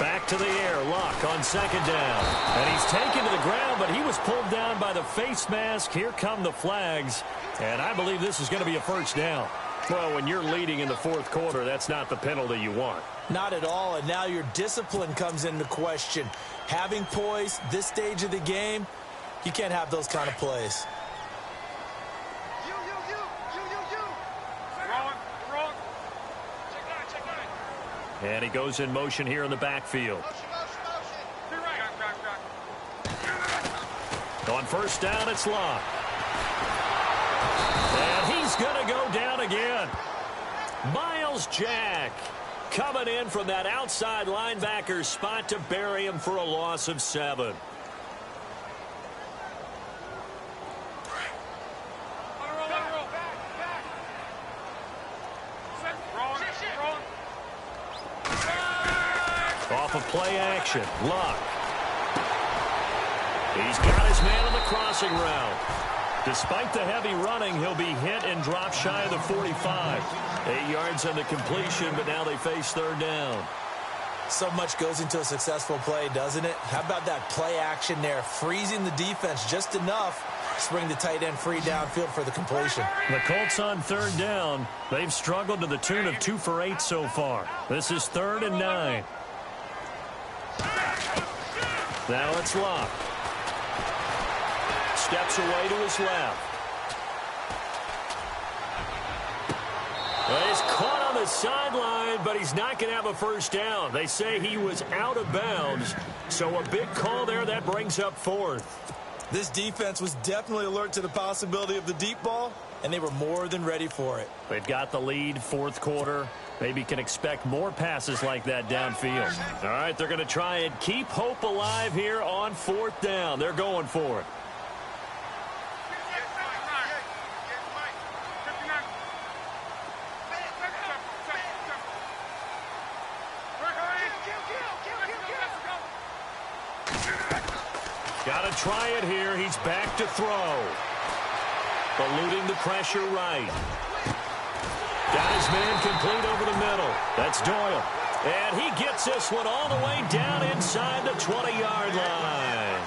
Back to the air. Luck on second down. And he's taken to the ground, but he was pulled down by the face mask. Here come the flags. And I believe this is going to be a first down. Well, when you're leading in the fourth quarter, that's not the penalty you want. Not at all, and now your discipline comes into question. Having poise this stage of the game, you can't have those kind of plays. And he goes in motion here in the backfield. On first down, it's Locke. And he's going to go down again. Miles Jack coming in from that outside linebacker spot to bury him for a loss of 7. Off of play action, Luck. He's got his man on the crossing route. Despite the heavy running, he'll be hit and drop shy of the 45. 8 yards on the completion, but now they face third down. So much goes into a successful play, doesn't it? How about that play action there, freezing the defense just enough to bring the tight end free downfield for the completion. The Colts on third down. They've struggled to the tune of 2 for 8 so far. This is 3rd and 9. Now it's Locke. Steps away to his left. Well, he's caught on the sideline, but he's not going to have a first down. They say he was out of bounds, so a big call there. That brings up fourth. This defense was definitely alert to the possibility of the deep ball, and they were more than ready for it. They've got the lead, fourth quarter. Maybe can expect more passes like that downfield. All right, they're going to try and keep hope alive here on fourth down. They're going for it. Got to try it here. He's back to throw. Eluding the pressure right. Got his man complete over the middle. That's Doyle. And he gets this one all the way down inside the 20-yard line.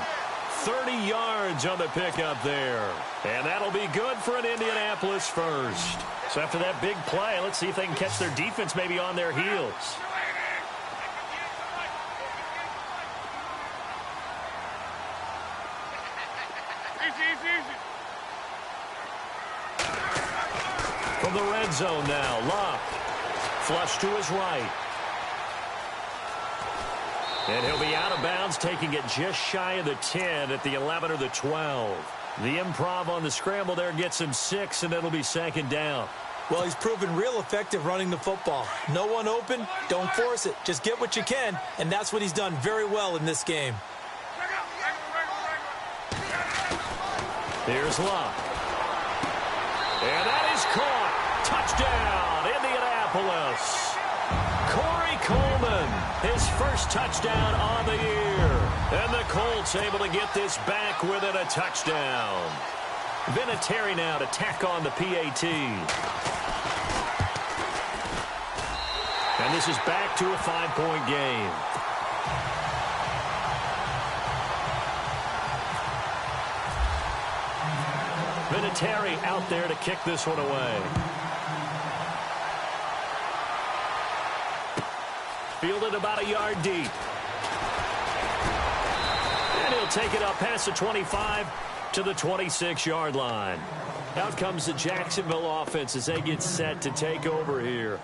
30 yards on the pickup there. And that'll be good for an Indianapolis first. So after that big play, let's see if they can catch their defense maybe on their heels. From the red zone now, Locke. Flush to his right. And he'll be out of bounds, taking it just shy of the 10 at the 11 or the 12. The improv on the scramble there gets him 6, and it'll be second down. Well, he's proven real effective running the football. No one open, don't force it. Just get what you can, and that's what he's done very well in this game. Here's Locke. And that is caught. Touchdown, Indianapolis. Corey Coleman, his first touchdown on the year. And the Colts able to get this back within a touchdown. Vinatieri now to tack on the PAT. And this is back to a 5-point game. Vinatieri out there to kick this one away. Fielded about a yard deep. And he'll take it up past the 25 to the 26-yard line. Out comes the Jacksonville offense as they get set to take over here.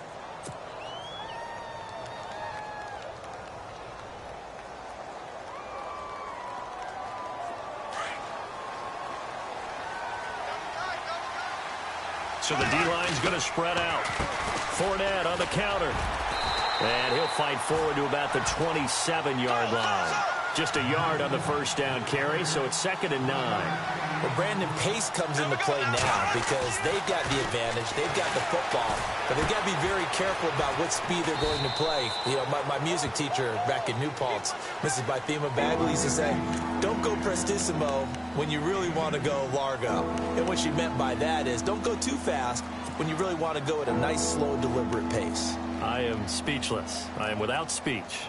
So the D-line's going to spread out. Fournette on the counter. And he'll fight forward to about the 27-yard line. Just a yard on the first down carry, so it's 2nd and 9. Well, Brandon, pace comes into play now because they've got the advantage. They've got the football, but they've got to be very careful about what speed they're going to play. You know, my music teacher back in New Paltz, Mrs. Bythema Bagley, used to say, don't go prestissimo when you really want to go largo. And what she meant by that is don't go too fast when you really want to go at a nice, slow, deliberate pace. I am speechless. I am without speech.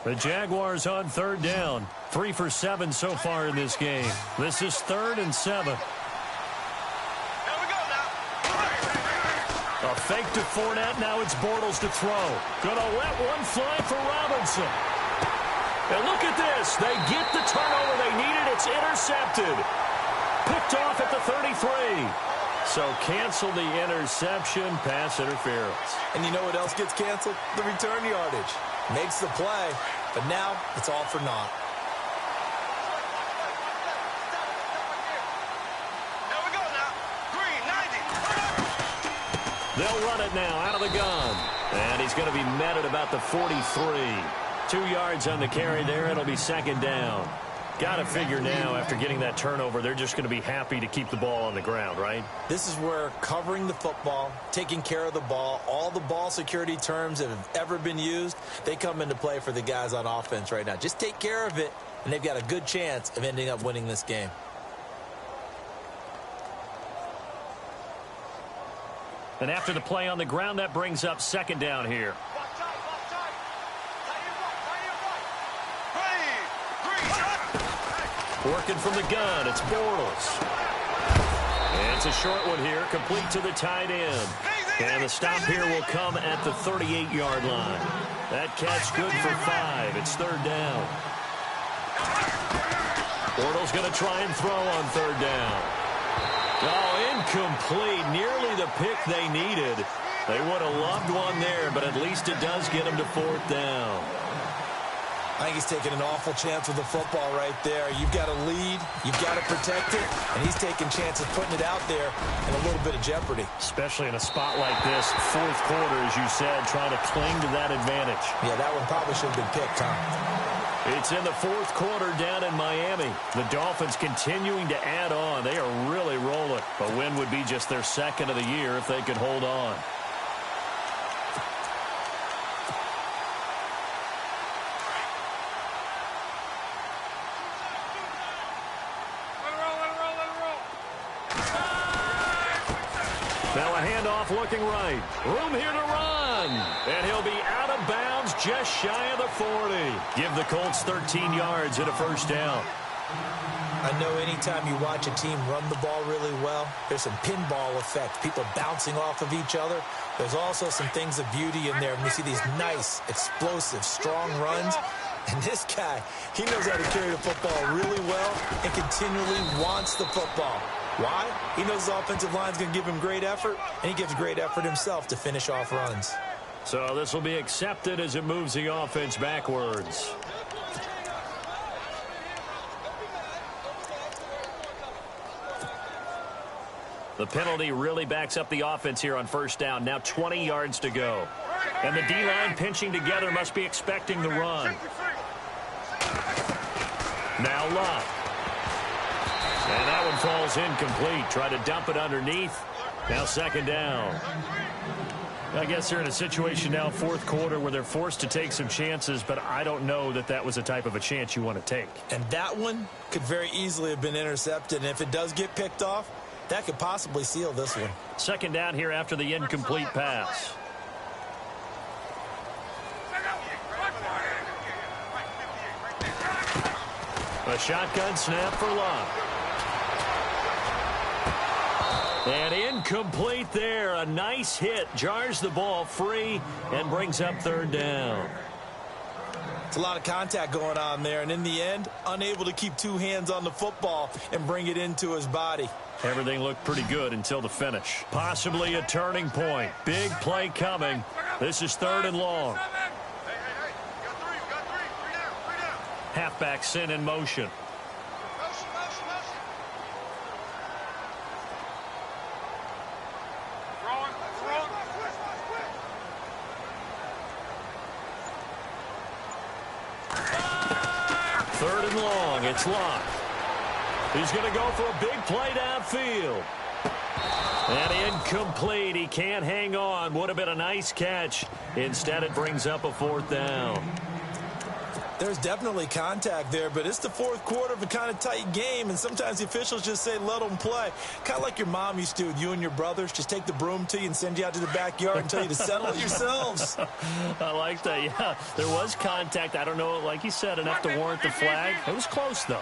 The Jaguars on 3rd down. 3 for 7 so far in this game. This is 3rd and 7. A fake to Fournette. Now it's Bortles to throw. Gonna let one fly for Robinson. And look at this. They get the turnover they needed. It's intercepted. Picked off at the 33. So cancel the interception, pass interference. And you know what else gets canceled? The return yardage. Makes the play, but now it's all for naught. There we go now. Green, 90. They'll run it now out of the gun. And he's going to be met at about the 43. 2 yards on the carry there. It'll be 2nd down. Got to figure now after getting that turnover, they're just going to be happy to keep the ball on the ground, right? This is where covering the football, taking care of the ball, all the ball security terms that have ever been used, they come into play for the guys on offense right now. Just take care of it, and they've got a good chance of ending up winning this game. And after the play on the ground, that brings up 2nd down here. Working from the gun, it's Bortles. And it's a short one here, complete to the tight end. And the stop here will come at the 38-yard line. That catch good for 5. It's third down. Bortles going to try and throw on third down. Oh, incomplete. Nearly the pick they needed. They would have loved one there, but at least it does get them to fourth down. I think he's taking an awful chance with the football right there. You've got to lead, you've got to protect it, and he's taking chances putting it out there in a little bit of jeopardy. Especially in a spot like this, fourth quarter, as you said, trying to cling to that advantage. Yeah, that one probably should have been picked, Tom. It's in the fourth quarter down in Miami. The Dolphins continuing to add on. They are really rolling. A win would be just their second of the year if they could hold on. Now a handoff looking right. Room here to run. And he'll be out of bounds just shy of the 40. Give the Colts 13 yards and a first down. I know anytime you watch a team run the ball really well, there's some pinball effect, people bouncing off of each other. There's also some things of beauty in there when you see these nice, explosive, strong runs. And this guy, he knows how to carry the football really well and continually wants the football. Why? He knows his offensive line is going to give him great effort, and he gives great effort himself to finish off runs. So this will be accepted as it moves the offense backwards. The penalty really backs up the offense here on first down. Now 20 yards to go. And the D-line pinching together must be expecting the run. Now Love. And that one falls incomplete. Try to dump it underneath. Now second down. I guess they're in a situation now, fourth quarter, where they're forced to take some chances, but I don't know that that was the type of a chance you want to take. And that one could very easily have been intercepted. And if it does get picked off, that could possibly seal this one. Second down here after the incomplete pass. A shotgun snap for Love. And incomplete there. A nice hit. Jars the ball free and brings up third down. It's a lot of contact going on there. And in the end, unable to keep two hands on the football and bring it into his body. Everything looked pretty good until the finish. Possibly a turning point. Big play coming. This is third and long. Halfback sent in motion. Third and long. It's locked. He's going to go for a big play downfield. And incomplete. He can't hang on. Would have been a nice catch. Instead, it brings up a fourth down. There's definitely contact there, but it's the fourth quarter of a kind of tight game, and sometimes the officials just say, let them play. Kind of like your mom used to with you and your brothers. Just take the broom to you and send you out to the backyard and tell you to settle it yourselves. I like that, yeah. There was contact. I don't know, like you said, enough to warrant the flag. It was close, though.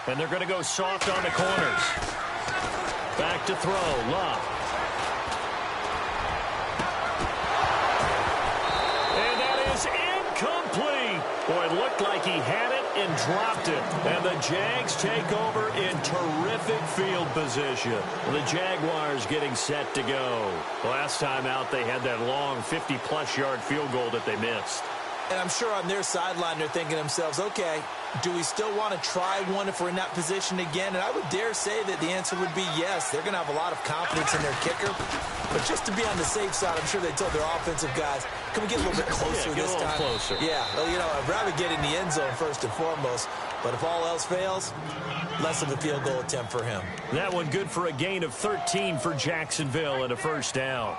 And they're going to go soft on the corners. Back to throw. Love. And that is incomplete. Boy, it looked like he had it and dropped it. And the Jags take over in terrific field position. The Jaguars getting set to go. Last time out, they had that long 50-plus yard field goal that they missed. And I'm sure on their sideline they're thinking to themselves, okay, do we still want to try one if we're in that position again? And I would dare say that the answer would be yes. They're going to have a lot of confidence in their kicker. But just to be on the safe side, I'm sure they told their offensive guys, can we get a little bit closer this time? Closer. Yeah, well, you know, I'd rather get in the end zone first and foremost. But if all else fails, less of a field goal attempt for him. That one good for a gain of 13 for Jacksonville and a first down.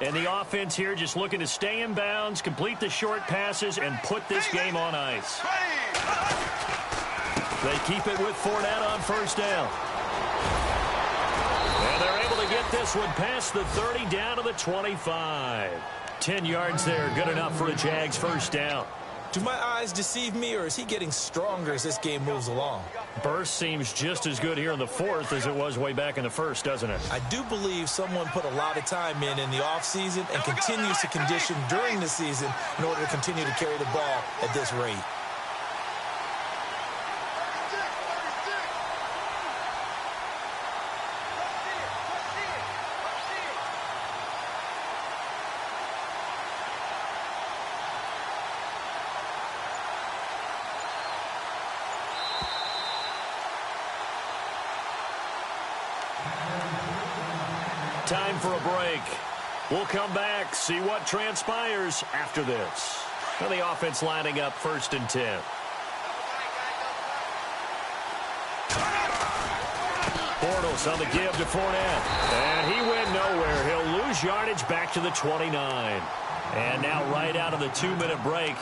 And the offense here just looking to stay in bounds, complete the short passes, and put this game on ice. They keep it with Fournette on first down. And they're able to get get this one past the 30 down to the 25. 10 yards there, good enough for a Jags first down. Do my eyes deceive me, or is he getting stronger as this game moves along? Burst seems just as good here in the fourth as it was way back in the first, doesn't it? I do believe someone put a lot of time in the offseason and continues to condition during the season in order to continue to carry the ball at this rate. Time for a break. We'll come back, see what transpires after this. Now the offense lining up 1st and 10. Bortles on the give to Fournette. And he went nowhere. He'll lose yardage back to the 29. And now right out of the 2-minute break,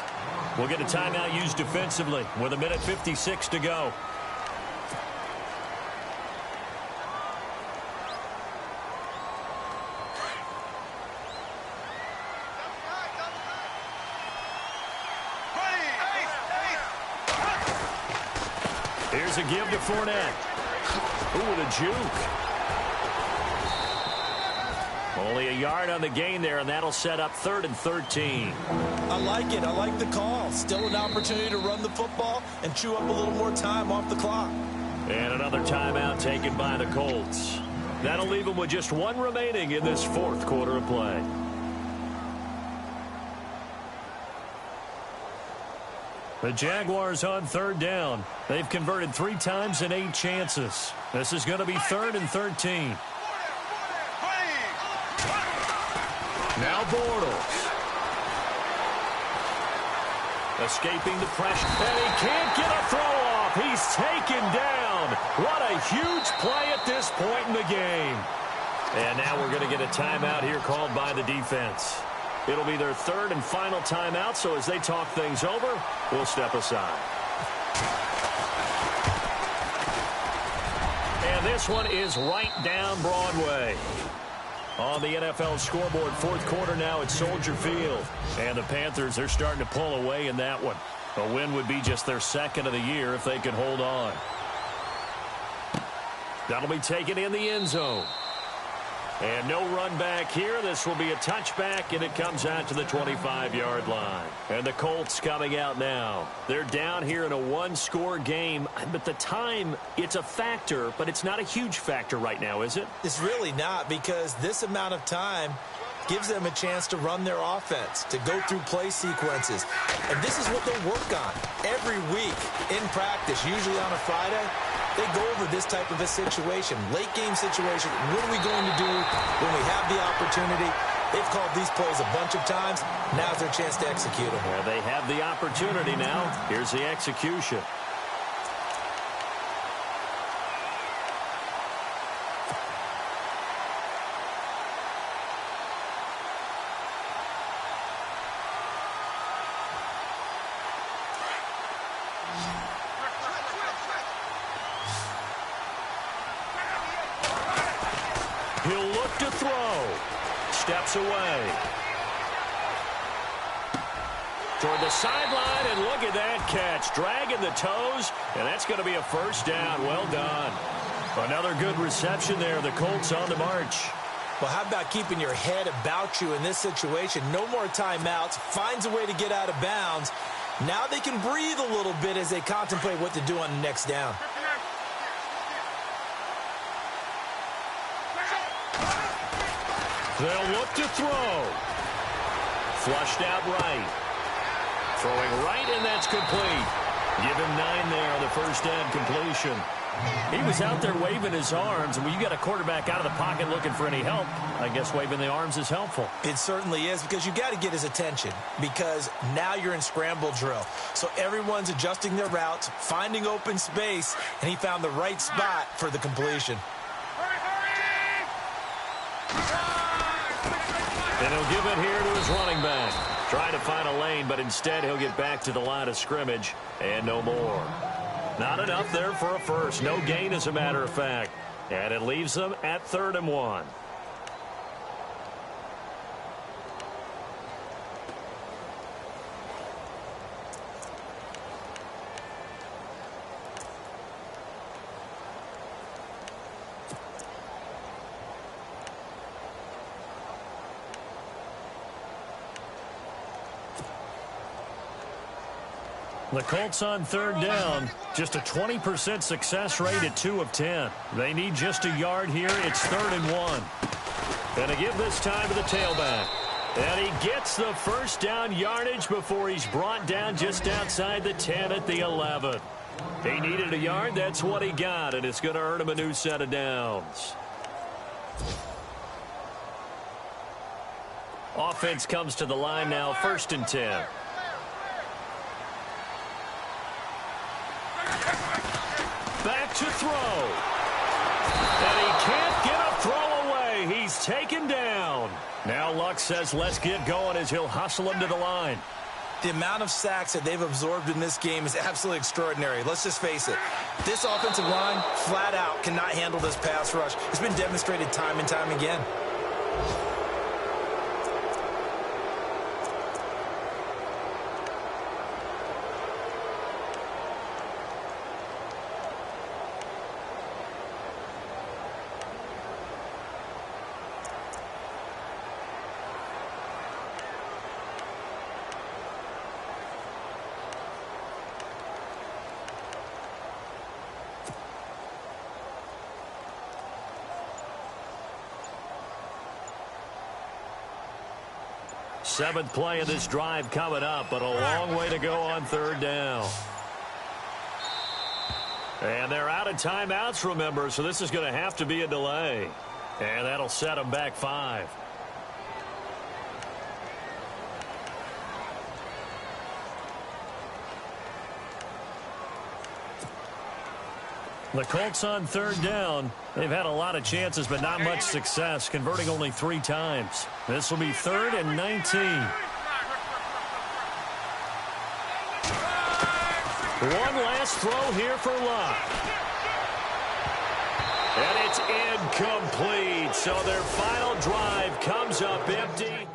we'll get a timeout used defensively with 1:56 to go. Here's a give to Fournette. Ooh, with a juke. Only a yard on the gain there, and that'll set up 3rd and 13. I like it. I like the call. Still an opportunity to run the football and chew up a little more time off the clock. And another timeout taken by the Colts. That'll leave them with just one remaining in this 4th quarter of play. The Jaguars on 3rd down. They've converted 3 times in 8 chances. This is going to be 3rd and 13. Now Bortles. Escaping the pressure. And he can't get a throw off. He's taken down. What a huge play at this point in the game. And now we're going to get a timeout here called by the defense. It'll be their 3rd and final timeout, so as they talk things over, we'll step aside. And this one is right down Broadway. On the NFL scoreboard, 4th quarter now at Soldier Field. And the Panthers, they're starting to pull away in that one. A win would be just their 2nd of the year if they could hold on. That'll be taken in the end zone. And no run back here. This will be a touchback, and it comes out to the 25-yard line. And the Colts coming out now. They're down here in a 1-score game, but the time, it's a factor, but it's not a huge factor right now, is it? It's really not, because this amount of time gives them a chance to run their offense, to go through play sequences. And this is what they work on every week in practice, usually on a Friday. They go over this type of a situation, late game situation. What are we going to do when we have the opportunity? They've called these plays a bunch of times. Now's their chance to execute them. Yeah, they have the opportunity now. Here's the execution. He'll look to throw. Steps away. Toward the sideline, and look at that catch. Dragging the toes, and that's going to be a first down. Well done. Another good reception there. The Colts on the march. Well, how about keeping your head about you in this situation? No more timeouts. Finds a way to get out of bounds. Now they can breathe a little bit as they contemplate what to do on the next down. They'll look to throw. Flushed out right. Throwing right, and that's complete. Give him 9 there on the first down completion. He was out there waving his arms, and when you got a quarterback out of the pocket looking for any help, I guess waving the arms is helpful. It certainly is, because you got to get his attention, because now you're in scramble drill. So everyone's adjusting their routes, finding open space, and he found the right spot for the completion. And he'll give it here to his running back. Trying to find a lane, but instead he'll get back to the line of scrimmage, and no more. Not enough there for a first. No gain, as a matter of fact. And it leaves them at 3rd and 1. The Colts on third down, just a 20% success rate at 2 of 10. They need just a yard here. It's 3rd and 1. And to give this time to the tailback. And he gets the first down yardage before he's brought down just outside the 10 at the 11. He needed a yard. That's what he got, and it's going to earn him a new set of downs. Offense comes to the line now, 1st and 10. Back to throw. And he can't get a throw away. He's taken down. Now Luck says let's get going as he'll hustle him to the line. The amount of sacks that they've absorbed in this game is absolutely extraordinary. Let's just face it. This offensive line, flat out, cannot handle this pass rush. It's been demonstrated time and time again. Seventh play of this drive coming up, but a long way to go on third down. And they're out of timeouts, remember, so this is going to have to be a delay. And that'll set them back 5. The Colts on third down. They've had a lot of chances, but not much success, converting only 3 times. This will be 3rd and 19. One last throw here for Luck. And it's incomplete. So their final drive comes up empty.